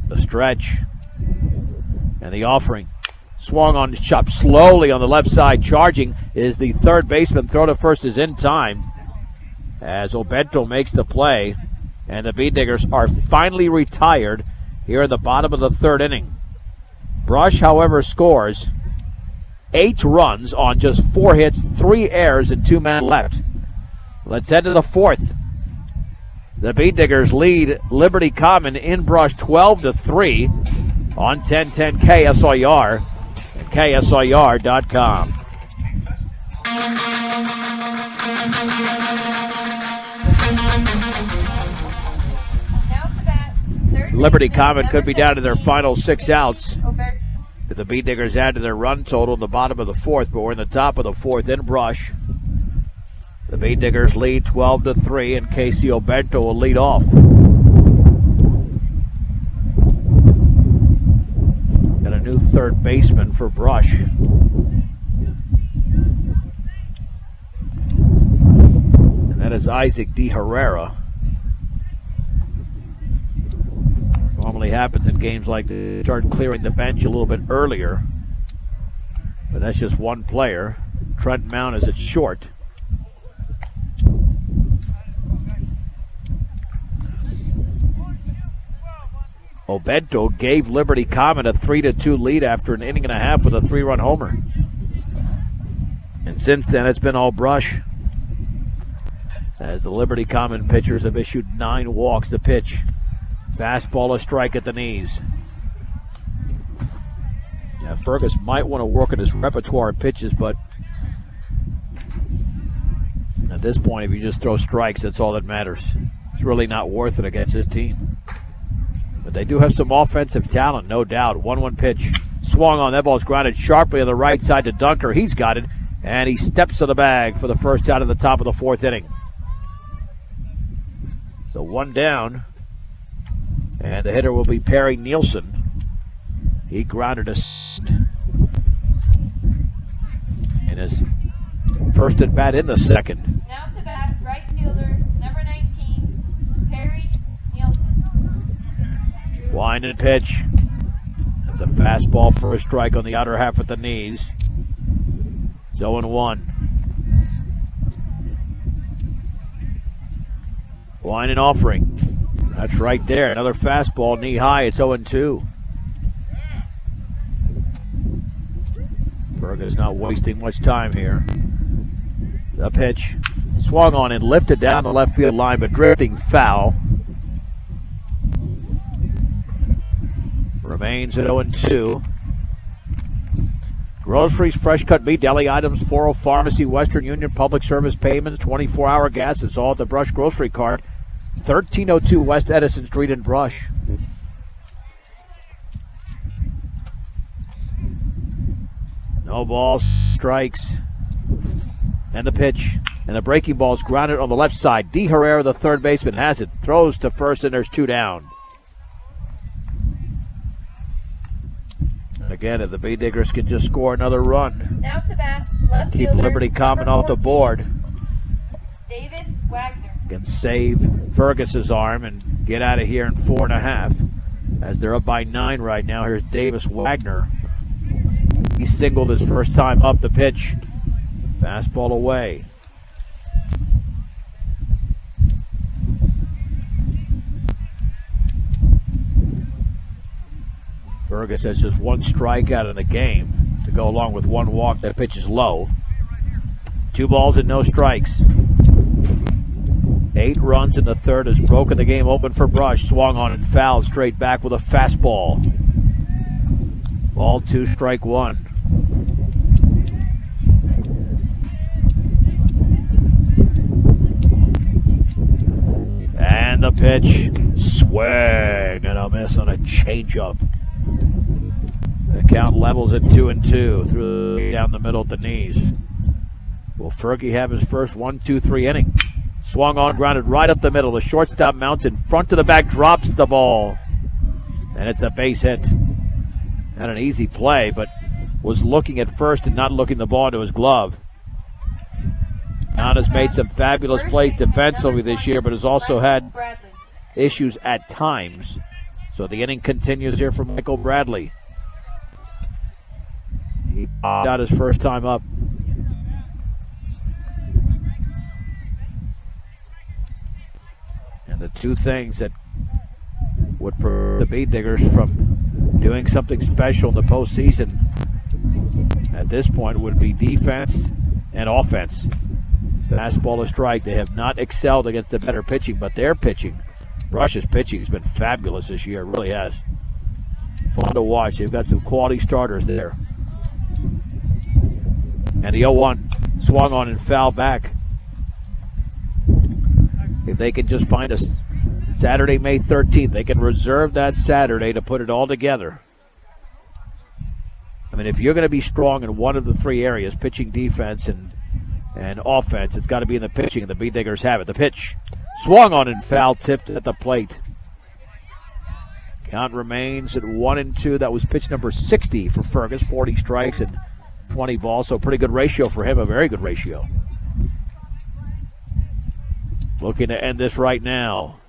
The stretch and the offering. Swung on the chop slowly on the left side. Charging is the third baseman. Throw to first is in time as Obento makes the play. And the Bee Diggers are finally retired here in the bottom of the third inning. Brush, however, scores 8 runs on just 4 hits, 3 errors, and 2 men left. Let's head to the fourth. The Bee Diggers lead Liberty Common in Brush 12-3 on 1010 KSIR and KSIR.com. Liberty Common could be down to their final 6 outs. The Bee Diggers add to their run total in the bottom of the fourth, but we're in the top of the fourth in Brush. The Bee Diggers lead 12-3, and Casey Obento will lead off. Got a new third baseman for Brush. And that is Isaac De Herrera. Normally happens in games like this. Start clearing the bench a little bit earlier. But that's just one player. Trent Mount is at short. Obento gave Liberty Common a 3-2 lead after an inning and a half with a 3-run homer. And since then, it's been all Brush. As the Liberty Common pitchers have issued 9 walks to pitch. Fastball, a strike at the knees. Now, Fergus might want to work on his repertoire of pitches, but at this point, if you just throw strikes, that's all that matters. It's really not worth it against this team. But they do have some offensive talent, no doubt. 1-1 pitch. Swung on. That ball's grounded sharply on the right side to Dunker. He's got it, and he steps to the bag for the first out of the top of the fourth inning. So 1 down. And the hitter will be Perry Nielsen. He grounded in his First at bat in the second. Now to bat, right fielder, number 19, Perry Nielsen. Wind and pitch. That's a fastball for a strike on the outer half at the knees. It's 0-1. Wind and offering. That's right there. Another fastball, knee high. It's 0-2. Fergus not wasting much time here. The pitch swung on and lifted down the left field line, but drifting foul. Remains at 0-2. Groceries, fresh cut meat, deli items, 40 Pharmacy, Western Union, public service payments, 24-hour gas. It's all at the Brush Grocery Cart, 1302 West Edison Street in Brush. No balls, strikes. And the pitch. And the breaking ball is grounded on the left side. D. Herrera, the third baseman, has it. Throws to first, and there's 2 down. Again, if the Bee Diggers can just score another run, Now to bat, left keep fielder, Liberty Common number off the 14, board, Davis Wagner. can save Fergus's arm and get out of here in 4.5. As they're up by 9 right now, here's Davis Wagner. He singled his first time up. The pitch. Fastball away. Fergus has just 1 strikeout in the game to go along with 1 walk. That pitch is low. 2 balls and no strikes. 8 runs in the third has broken the game open for Brush. Swung on and fouled straight back with a fastball. Ball 2, strike 1. And the pitch, swing and a miss on a changeup. The count levels at 2-2 through down the middle at the knees. Will Fergie have his first 1-2-3 inning? Swung on, grounded right up the middle. The shortstop mounts in front to the back, drops the ball, and it's a base hit. Had an easy play, but was looking at first and not looking the ball into his glove. Mount has made some fabulous plays defensively this year, but has also had issues at times. So the inning continues here for Michael Bradley. He got his first time up. And the 2 things that would prevent the Bee Diggers from doing something special in the postseason at this point would be defense and offense. Fastball to strike. They have not excelled against the better pitching, but their pitching, Brush's pitching, has been fabulous this year. It really has. Fun to watch. They've got some quality starters there. And the 0-1 swung on and fouled back. If they can just find us Saturday, May 13th, they can reserve that Saturday to put it all together. I mean, if you're going to be strong in one of the 3 areas, pitching, defense, and offense, it's got to be in the pitching, and the Bee Diggers have it. The pitch swung on and foul, tipped at the plate. Count remains at 1-2. That was pitch number 60 for Fergus, 40 strikes and 20 balls, so pretty good ratio for him, a very good ratio. Looking to end this right now.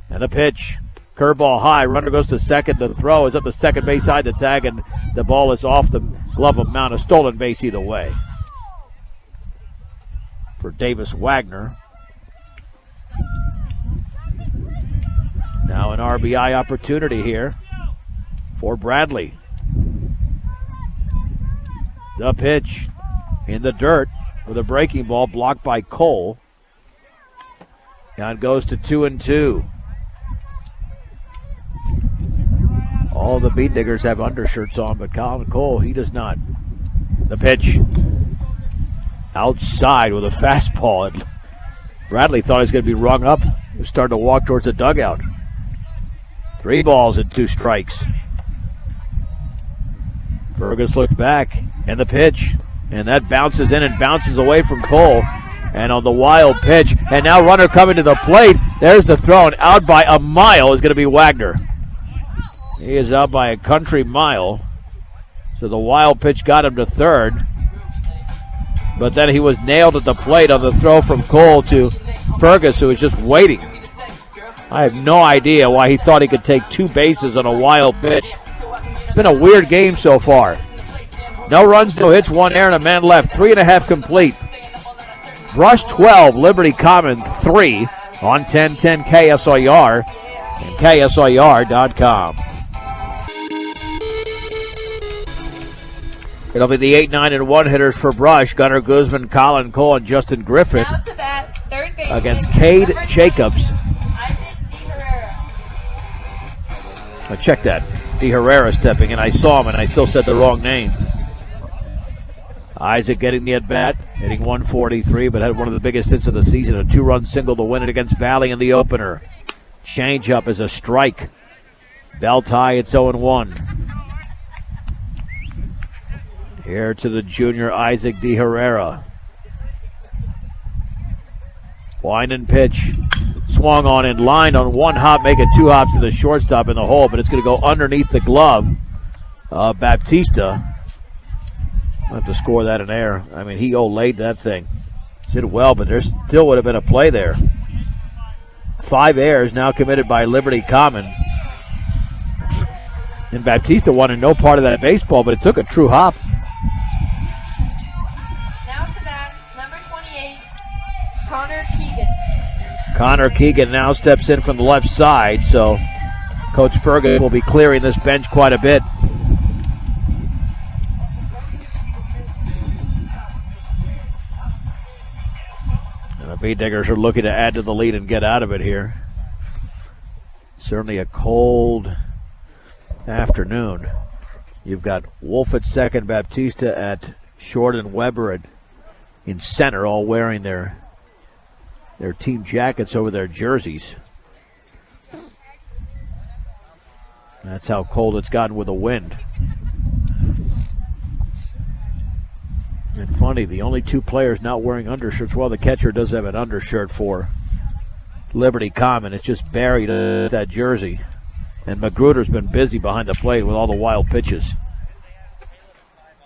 And the pitch, curveball high, runner goes to second. The throw is up the second base side, the tag, and the ball is off the glove of Mount. A stolen base either way for Davis Wagner. Now an RBI opportunity here for Bradley. The pitch in the dirt with a breaking ball blocked by Cole. Count goes to 2-2. All the Bee Diggers have undershirts on, but Colin Cole, he does not. The pitch outside with a fastball. And Bradley thought he was going to be rung up. He was starting to walk towards the dugout. 3 balls and 2 strikes. Fergus looked back, and the pitch, and that bounces in and bounces away from Cole. And on the wild pitch, and now runner coming to the plate. There's the throw, and out by a mile is going to be Wagner. He is out by a country mile. So the wild pitch got him to third. but then he was nailed at the plate on the throw from Cole to Fergus, who was just waiting. I have no idea why he thought he could take 2 bases on a wild pitch. It's been a weird game so far. No runs, no hits, 1 error, and a man left. 3.5 complete. Brush 12, Liberty Common 3 on 1010 KSIR and KSIR.com. It'll be the 8, 9, and 1 hitters for Brush. Gunnar Guzman, Colin Cole, and Justin Griffith Now to bat, third baseman, against Cade number 2, Jacobs. Isaac De Herrera. I checked that. De Herrera stepping in. I saw him, and I still said the wrong name. Isaac getting the at-bat, hitting 143, but had one of the biggest hits of the season, a 2-run single to win it against Valley in the opener. Change-up is a strike. Belt high, it's 0-1. Here to the junior Isaac De Herrera. Wind and pitch. Swung on in line on 1 hop, make it 2 hops to the shortstop in the hole, but it's going to go underneath the glove. Baptista. I'll have to score that in air. I mean, he laid that thing. Did well, but there still would have been a play there. 5 errors now committed by Liberty Common. And Baptista wanted no part of that baseball, but it took a true hop. Now to bat, number 28, Connor Keegan. Connor Keegan now steps in from the left side, so Coach Fergus will be clearing this bench quite a bit. And the Bee Diggers are looking to add to the lead and get out of it here. Certainly a cold afternoon. You've got Wolf at second, Baptista at short, and Weber in center, all wearing their team jackets over their jerseys. That's how cold it's gotten with the wind. And funny, the only 2 players not wearing undershirts, well, the catcher does have an undershirt for Liberty Common. It's just buried in that jersey. And Magruder's been busy behind the plate with all the wild pitches.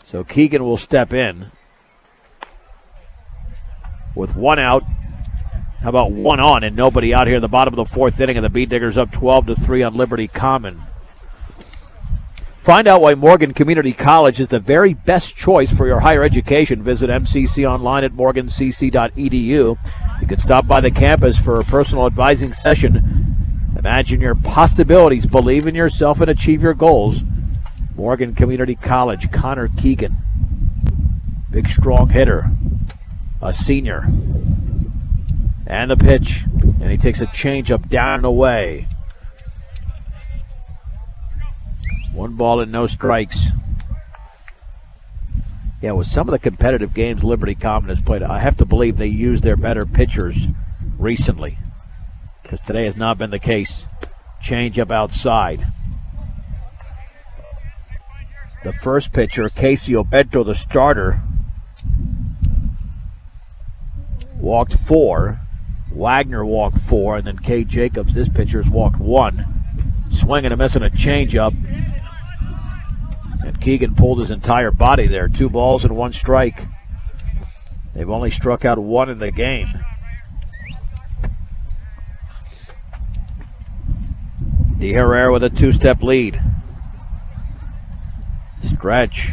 So Keegan will step in with 1 out. How about 1 on and nobody out here in the bottom of the 4th inning, and the Bee Diggers up 12-3 on Liberty Common. Find out why Morgan Community College is the very best choice for your higher education. Visit MCC online at morgancc.edu. You can stop by the campus for a personal advising session. Imagine your possibilities, believe in yourself, and achieve your goals. Morgan Community College, Connor Keegan. Big, strong hitter. A senior. And the pitch. And he takes a changeup down and away. 1 ball and no strikes. Yeah, with some of the competitive games Liberty Common has played, I have to believe they use their better pitchers recently, because today has not been the case. Changeup outside. The first pitcher, Casey Obeto, the starter, walked 4. Wagner walked 4, and then Cade Jacobs, this pitcher's walked 1. Swing and a miss and a changeup. And Keegan pulled his entire body there. 2 balls and 1 strike. They've only struck out 1 in the game. De Herrera with a 2-step lead. Stretch.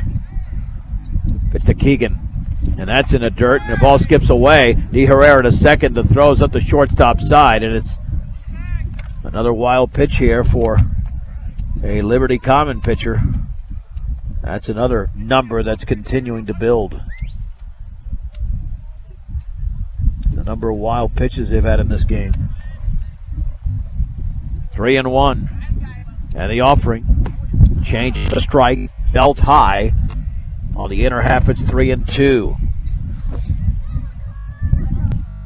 Pitch to Keegan. And that's in the dirt, and the ball skips away. De Herrera to second, the throws up the shortstop side, and it's another wild pitch here for a Liberty Common pitcher. That's another number that's continuing to build. The number of wild pitches they've had in this game. 3-1. And the offering. Change the strike. Belt high. On the inner half, it's 3-2.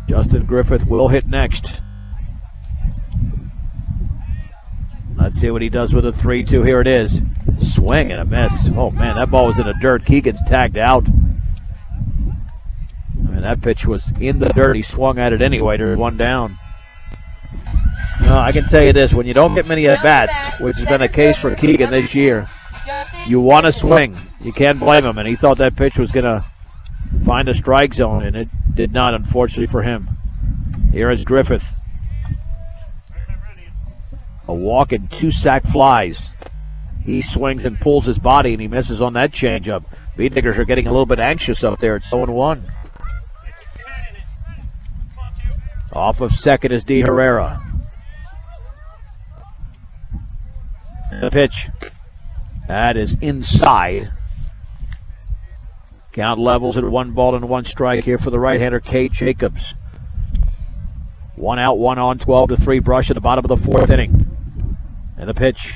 Justin Griffith will hit next. Let's see what he does with a 3-2. Here it is. Swing and a miss. Oh, man, that ball was in the dirt. Keegan's tagged out. And that pitch was in the dirt. He swung at it anyway. There's 1 down. I can tell you this. When you don't get many at-bats, which has been the case for Keegan this year, you want to swing. You can't blame him, and he thought that pitch was going to find a strike zone, and it did not, unfortunately for him. Here is Griffith. A walk and 2 sac flies. He swings and pulls his body, and he misses on that changeup. Bead Diggers are getting a little bit anxious up there. It's 0-1. Off of second is D. Herrera. The pitch. That is inside. Count levels at 1 ball and 1 strike here for the right-hander, Cade Jacobs. 1 out, 1 on, 12-3 brush at the bottom of the 4th inning. And the pitch.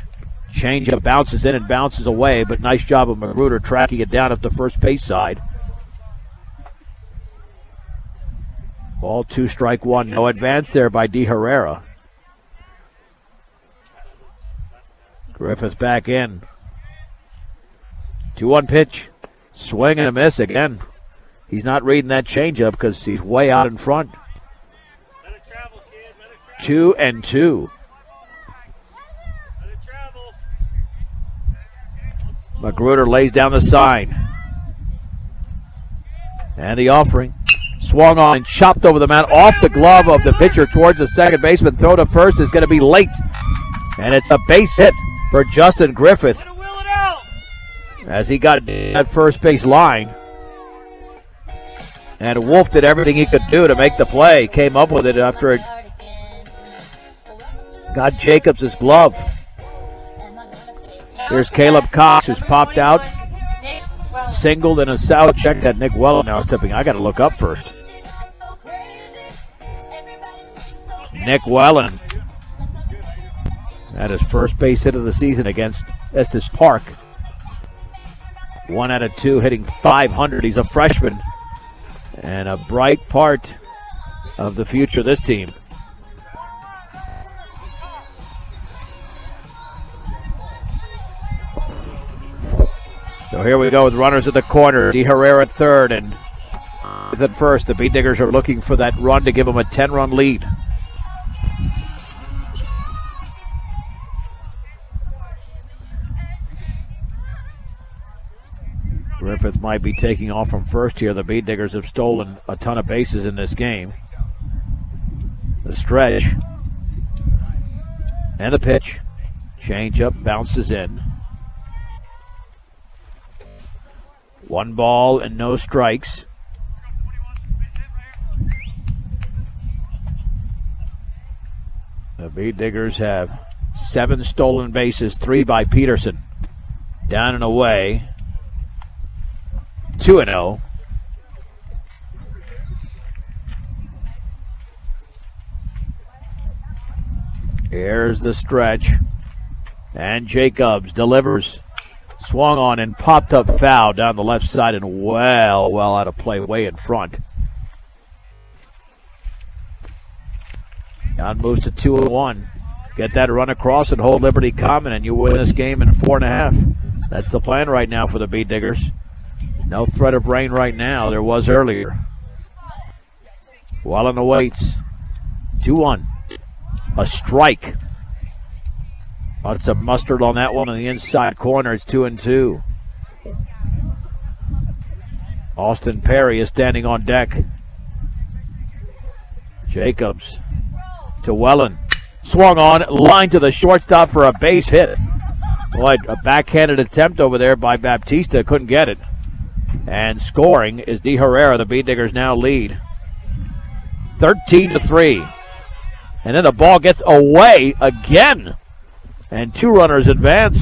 Changeup bounces in and bounces away, but nice job of Magruder tracking it down up the first base side. Ball 2, strike 1. No advance there by D. Herrera. Griffith back in. 2-1 pitch. Swing and a miss again. He's not reading that changeup because he's way out in front. 2-2. Magruder lays down the sign. And the offering. Swung on and chopped over the mound off the glove of the pitcher towards the second baseman. Throw to first is going to be late. And it's a base hit for Justin Griffith as he got that first base line. And Wolf did everything he could do to make the play. Came up with it after it got Jacobs' glove. Here's Caleb Cox, who's popped out. Singled and a sound check that Nick Wellen now stepping. I got to look up first. Nick Wellen had his first base hit of the season against Estes Park. 1 out of 2, hitting .500. He's a freshman and a bright part of the future of this team. So here we go with runners at the corner. D. Herrera at third, and at first, the Bead Diggers are looking for that run to give them a 10-run lead. Griffith might be taking off from first here. The Bead Diggers have stolen a ton of bases in this game. The stretch. And the pitch. Change-up, bounces in. 1 ball and no strikes. The Bead Diggers have 7 stolen bases, 3 by Peterson. Down and away. 2-0. Here's the stretch. And Jacobs delivers. Swung on and popped up foul down the left side and well out of play, way in front. John moves to 2-1. Get that run across and hold Liberty Common, and you win this game in 4.5. That's the plan right now for the Bead Diggers. No threat of rain right now. There was earlier. Wellen awaits. 2-1. A strike. Lots of mustard on that one on the inside corner. It's 2-2. Austin Perry is standing on deck. Jacobs to Wellen. Swung on, line to the shortstop for a base hit. Boy, a backhanded attempt over there by Baptista. Couldn't get it. And scoring is D. Herrera. The Bead Diggers now lead 13-3. And then the ball gets away again. And 2 runners advance.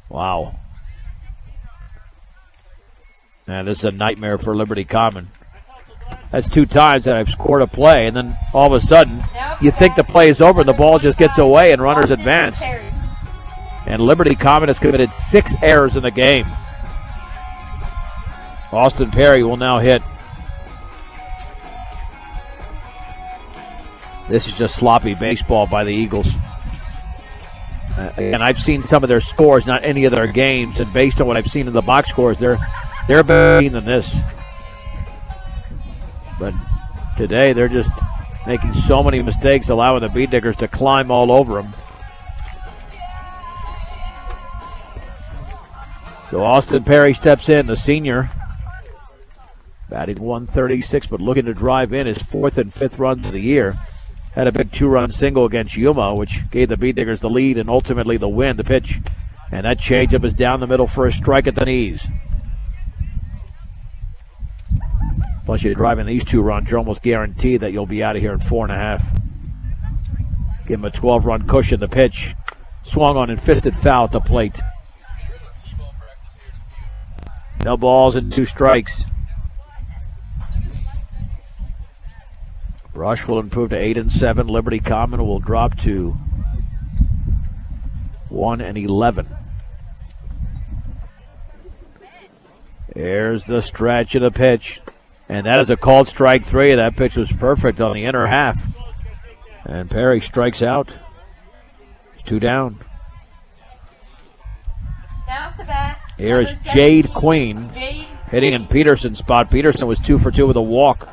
Wow. And this is a nightmare for Liberty Common. That's 2 times that I've scored a play, and then all of a sudden, you think the play is over, and the ball just gets away, and runners advance. And Liberty Common has committed 6 errors in the game. Austin Perry will now hit. This is just sloppy baseball by the Eagles. And I've seen some of their scores, not any of their games, and based on what I've seen in the box scores, they're better than this. But today they're just making so many mistakes, allowing the Bead Diggers to climb all over them. So Austin Perry steps in, the senior. Batting 136, but looking to drive in his 4th and 5th runs of the year. Had a big 2-run single against Yuma, which gave the Beat Diggers the lead and ultimately the win. The pitch, and that changeup is down the middle for a strike at the knees. Plus, you're driving these 2 runs, you're almost guaranteed that you'll be out of here in 4.5. Give him a 12-run cushion. The pitch swung on and fisted foul at the plate. No balls and 2 strikes. Brush will improve to 8-7. Liberty Common will drop to 1-11. There's the stretch of the pitch. And that is a called strike 3. That pitch was perfect on the inner half. And Perry strikes out. It's 2 down. Now to bat. Here is number Jade 17, Queen Jade hitting in Peterson's spot. Peterson was 2 for 2 with a walk.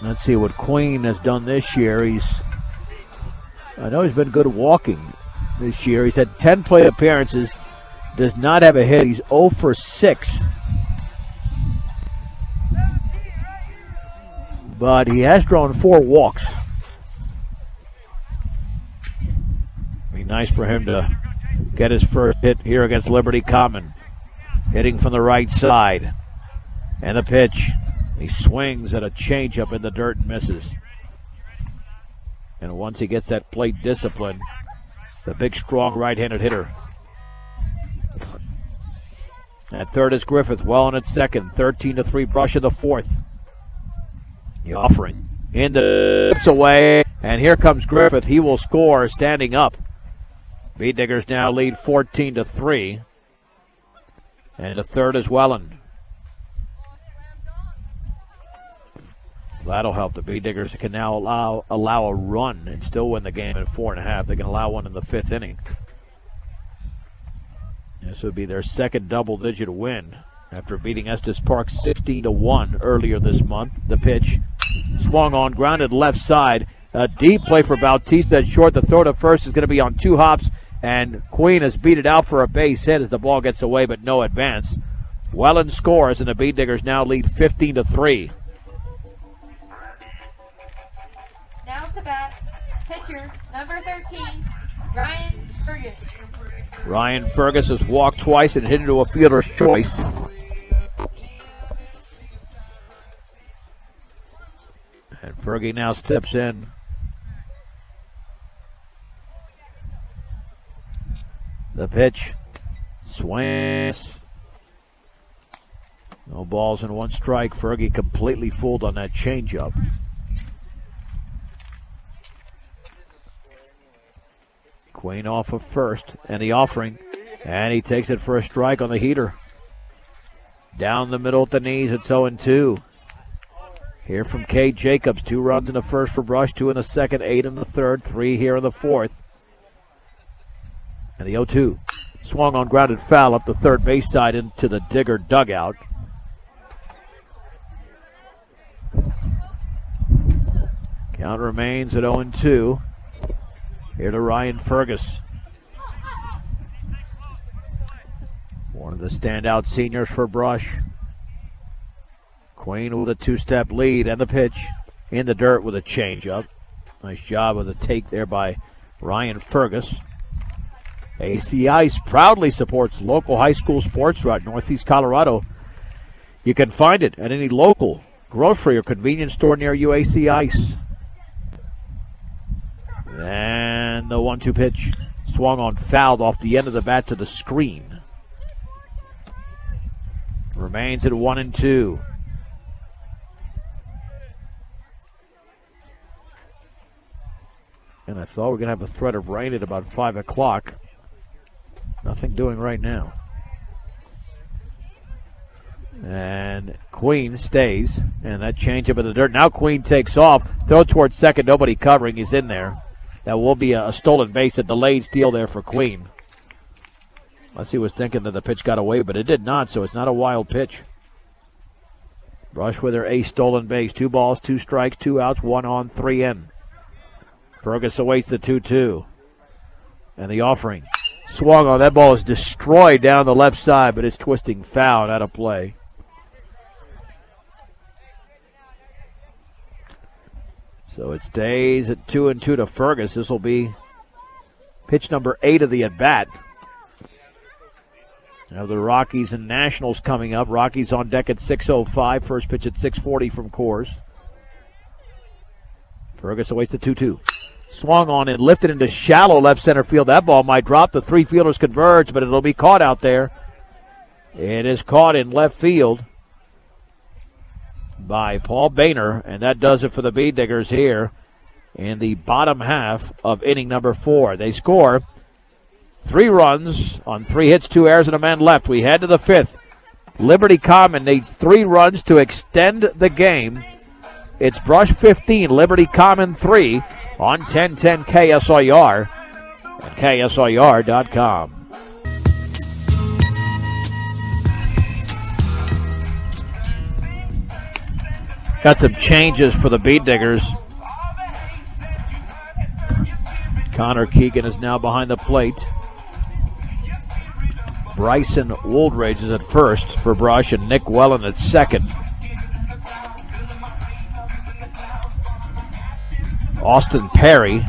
Let's see what Queen has done this year. I know he's been good walking this year. He's had 10 plate appearances, does not have a hit. He's 0 for 6. But he has drawn 4 walks. Be nice for him to get his first hit here against Liberty Common. Hitting from the right side. And the pitch. He swings at a changeup in the dirt and misses. And once he gets that plate discipline, it's a big, strong right-handed hitter. At third is Griffith, well on at second. 13-3 Brush in the 4th. The offering in the tips away, and here comes Griffith. He will score standing up. Beat Diggers now lead 14-3. And the third is Welland. That'll help the Beat Diggers. Can now allow a run and still win the game in 4.5. They can allow one in the 5th inning. This would be their second double-digit win after beating Estes Park 16-1 earlier this month. The pitch swung on, grounded left side. A deep play for Bautista at short. The throw to first is going to be on 2 hops, and Queen has beat it out for a base hit as the ball gets away, but no advance. Welland scores, and the Beat Diggers now lead 15-3. now to bat. Pitcher number 13, Ryan Fergus. Ryan Fergus has walked twice and hit into a fielder's choice. And Fergie now steps in. The pitch. Swings. No balls and 1 strike. Fergie completely fooled on that changeup. Queen off of first, and the offering. And he takes it for a strike on the heater. Down the middle at the knees, it's 0-2. Here from Cade Jacobs, 2 runs in the first for Brush, 2 in the second, 8 in the third, 3 here in the fourth. And the 0-2. Swung on, grounded foul up the third base side into the Digger dugout. Count remains at 0-2. Here to Ryan Fergus. One of the standout seniors for Brush. Queen with a 2-step lead, and the pitch in the dirt with a changeup. Nice job of the take there by Ryan Fergus. AC Ice proudly supports local high school sports throughout Northeast Colorado. You can find it at any local grocery or convenience store near you. AC Ice. And the 1-2 pitch swung on, fouled off the end of the bat to the screen. Remains at 1-2. And I thought we were going to have a threat of rain at about 5 o'clock. Nothing doing right now. And Queen stays. And that changeup in the dirt. Now Queen takes off. Throw towards second. Nobody covering. He's in there. That will be a stolen base, a delayed steal there for Queen. Unless he was thinking that the pitch got away, but it did not, so it's not a wild pitch. Brush with her ace stolen base. 2 balls, 2 strikes, 2 outs, 1 on, 3 in. Fergus awaits the 2-2. And the offering. swung on. That ball is destroyed down the left side, but it's twisting foul out of play. So it stays at 2-2 to Fergus. This will be pitch number 8 of the at-bat. Now the Rockies and Nationals coming up. Rockies on deck at 6:05. First pitch at 6:40 from Coors. Fergus awaits the 2-2. Swung on and lifted into shallow left center field. That ball might drop. The three fielders converge, but it'll be caught out there. It is caught in left field by Paul Boehner, and that does it for the Bead Diggers here in the bottom half of inning number 4. They score 3 runs on 3 hits, 2 errors, and a man left. We head to the 5th. Liberty Common needs 3 runs to extend the game. It's Brush 15, Liberty Common 3 on 1010 KSIR and KSIR.com. Got some changes for the Bead Diggers. Connor Keegan is now behind the plate. Bryson Wooldridge is at first for Brush and Nick Wellen at second. Austin Perry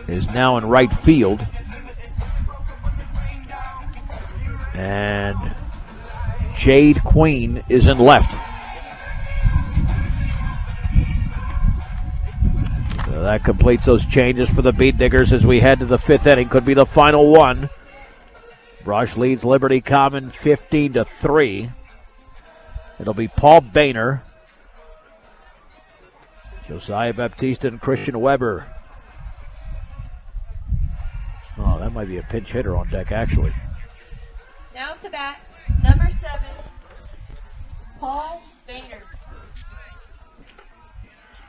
is now in right field. And Jade Queen is in left. So that completes those changes for the Bead Diggers as we head to the 5th inning. Could be the final one. Brush leads Liberty Common 15-3. It'll be Paul Boehner, Josiah Baptista, and Christian Weber. Oh, that might be a pinch hitter on deck, actually. Now to bat, number 7, Paul Boehner.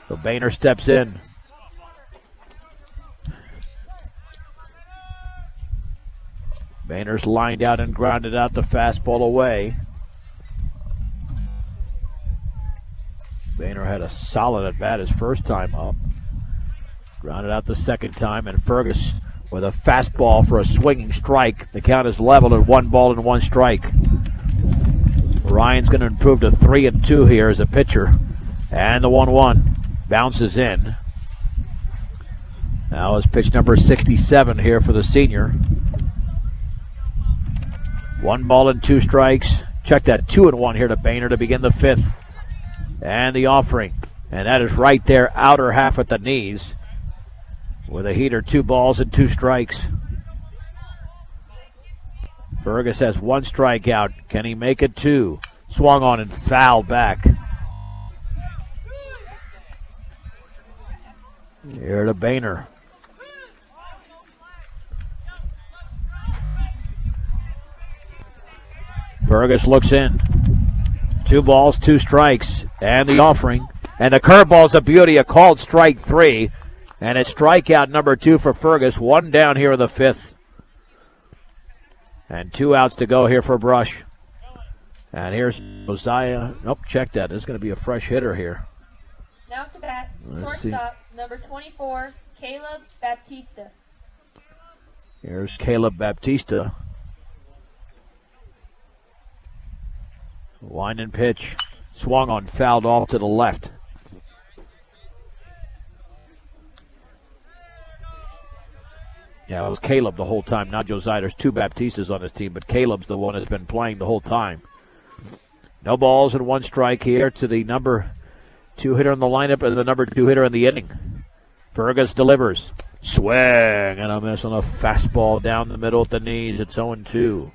So Boehner steps in. Boehner's lined out and grounded out the fastball away. Boehner had a solid at bat his first time up. Grounded out the second time, and Fergus with a fastball for a swinging strike. The count is leveled at 1-1 strike. Ryan's going to improve to 3-2 here as a pitcher. And the 1-1 bounces in. Now is pitch number 67 here for the senior. 1-2 strikes. Check that 2-1 here to Boehner to begin the 5th. And the offering. And that is right there, outer half at the knees. With a heater, 2 balls and 2 strikes. Fergus has 1 strikeout. Can he make it 2? Swung on and fouled back. Here to Boehner. Fergus looks in. 2 balls, 2 strikes, and the offering. And the curveball's a beauty, a called strike 3. And it's strikeout number 2 for Fergus. 1 down here in the 5th. And 2 outs to go here for Brush. And here's Josiah. Nope, check that. There's going to be a fresh hitter here. Now to bat, shortstop, number 24, Caleb Baptista. Here's Caleb Baptista. Line and pitch. Swung on, fouled off to the left. Yeah, it was Caleb the whole time, not Josiah. There's 2 Baptistas on this team, but Caleb's the one that's been playing the whole time. No balls and 1 strike here to the number 2 hitter in the lineup and the number 2 hitter in the inning. Fergus delivers. Swing and a miss on a fastball down the middle at the knees. It's 0-2.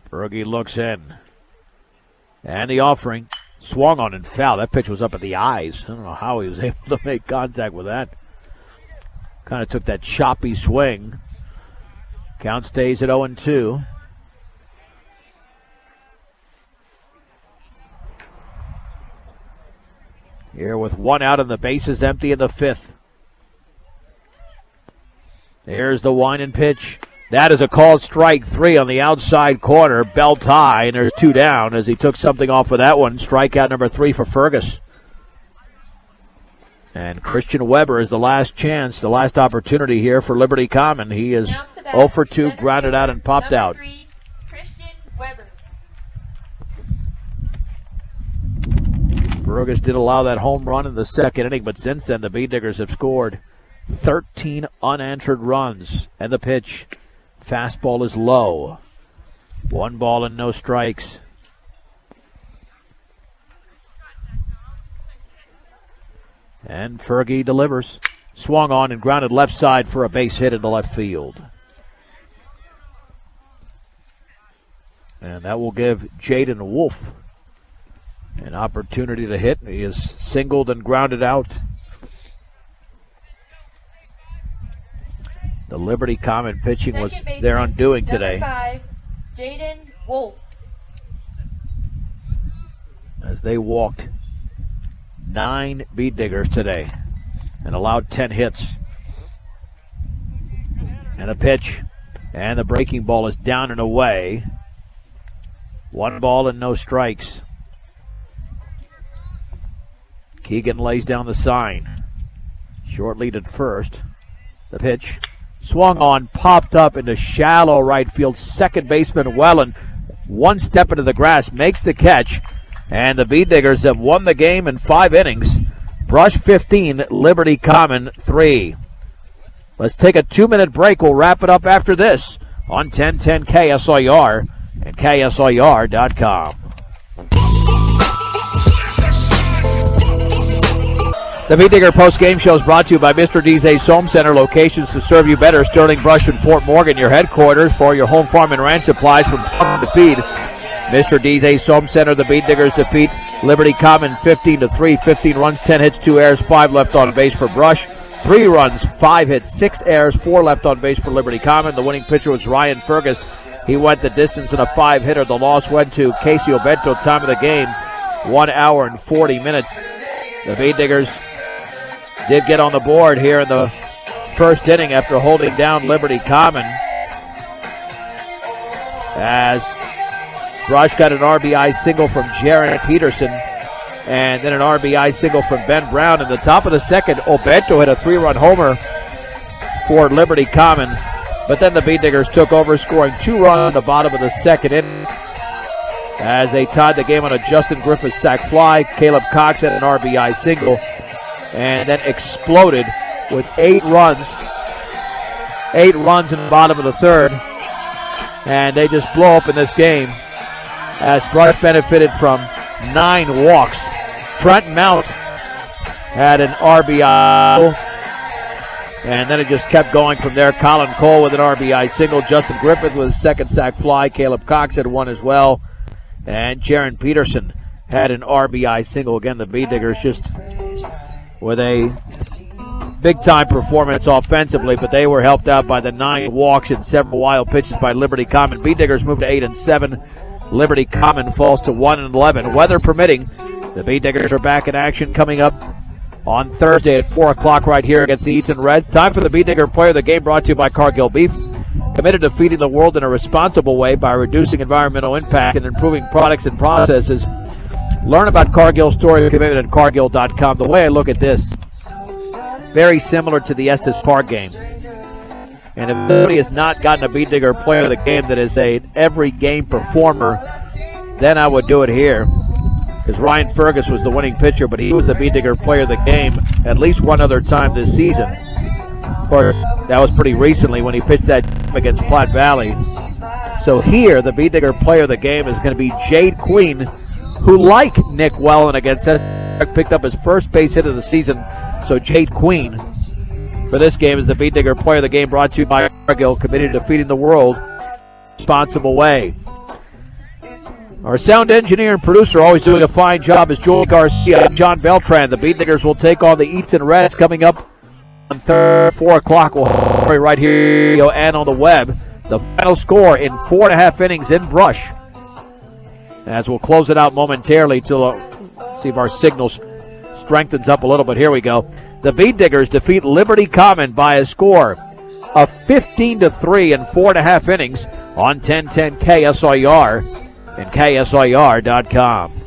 Fergie looks in. And the offering. Swung on and fouled. That pitch was up at the eyes. I don't know how he was able to make contact with that. Kind of took that choppy swing. Count stays at 0-2. Here with 1 out and the bases empty in the 5th. There's the wind and pitch. That is a called strike 3 on the outside corner. Belt high, and there's 2 down as he took something off of that one. Strikeout number 3 for Fergus. And Christian Weber is the last chance, the last opportunity here for Liberty Common. He is 0 for 2, grounded out and popped out. 3, Christian Weber. Fergus did allow that home run in the second inning, but since then the Bee Diggers have scored 13 unanswered runs. And the pitch, fastball is low. 1 ball and no strikes. And Fergie delivers. Swung on and grounded left side for a base hit into left field. And that will give Jaden Wolf an opportunity to hit. He is singled and grounded out. The Liberty Common pitching was their undoing today. Number 5, Jaden Wolf. As they walked 9 Bee Diggers today and allowed 10 hits. And a pitch, and the breaking ball is down and away. 1 ball and no strikes. Keegan lays down the sign. Short lead at first. The pitch swung on, popped up into shallow right field. Second baseman Wellen, 1 step into the grass, makes the catch. And the Bee Diggers have won the game in 5 innings. Brush 15, Liberty Common 3. Let's take a 2-minute break. We'll wrap it up after this on 1010 KSIR and KSIR.com. The Bee Digger post-game show is brought to you by Mr. D's Ace Home Center. Locations to serve you better. Sterling, Brush, and Fort Morgan, your headquarters for your home farm and ranch supplies from farm to feed. Mr. D's Ace Home Center, the Bee Diggers defeat Liberty Common 15-3. 15 runs, 10 hits, 2 errors, 5 left on base for Brush. 3 runs, 5 hits, 6 errors, 4 left on base for Liberty Common. The winning pitcher was Ryan Fergus. He went the distance in a 5-hitter. The loss went to Casey Obento. Time of the game, 1 hour and 40 minutes. The Bee Diggers did get on the board here in the first inning after holding down Liberty Common, as Brush got an RBI single from Jaron Peterson and then an RBI single from Ben Brown. In the top of the second, Obento hit a 3-run homer for Liberty Common, but then the Bee Diggers took over, scoring 2 runs in the bottom of the second inning as they tied the game on a Justin Griffith sac fly. Caleb Cox had an RBI single and then exploded with 8 runs. 8 runs in the bottom of the third, and they just blow up in this game as Brush benefited from 9 walks. Trent Mount had an RBI, and then it just kept going from there. Colin Cole with an RBI single. Justin Griffith with his second sac fly. Caleb Cox had one as well, and Jaron Peterson had an RBI single. Again, the Bee Diggers just with a big-time performance offensively, but they were helped out by the 9 walks and several wild pitches by Liberty Common. Bee Diggers moved to 8-7. Liberty Common falls to 1-11. Weather permitting, the Bee Diggers are back in action coming up on Thursday at 4 o'clock right here against the Eaton Reds. Time for the Bee Digger Player of the Game, brought to you by Cargill Beef. Committed to feeding the world in a responsible way by reducing environmental impact and improving products and processes. Learn about Cargill's story of commitment at Cargill.com. The way I look at this, very similar to the Estes Park game. And if somebody has not gotten a Bee Digger Player of the Game that is a every game performer, then I would do it here. Because Ryan Fergus was the winning pitcher, but he was the Bee Digger Player of the Game at least one other time this season. Of course, that was pretty recently when he pitched that against Platte Valley. So here, the Bee Digger Player of the Game is going to be Jade Queen, who, like Nick Wellen against us, picked up his first base hit of the season. So Jade Queen for this game is the Bee Digger Player of the Game, brought to you by Cargill, committed to feeding the world in a responsible way. Our sound engineer and producer, always doing a fine job, is Joel Garcia and John Beltran. The Bee Diggers will take on the Eaton Reds coming up on Thursday, 4 o'clock. We'll hurry right here and on the web. The final score in 4.5 innings in Brush. As we'll close it out momentarily to see if our signal strengthens up a little bit. Here we go. The Bee Diggers defeat Liberty Common by a score of 15-3 in 4.5 innings on 1010 KSIR and KSIR.com.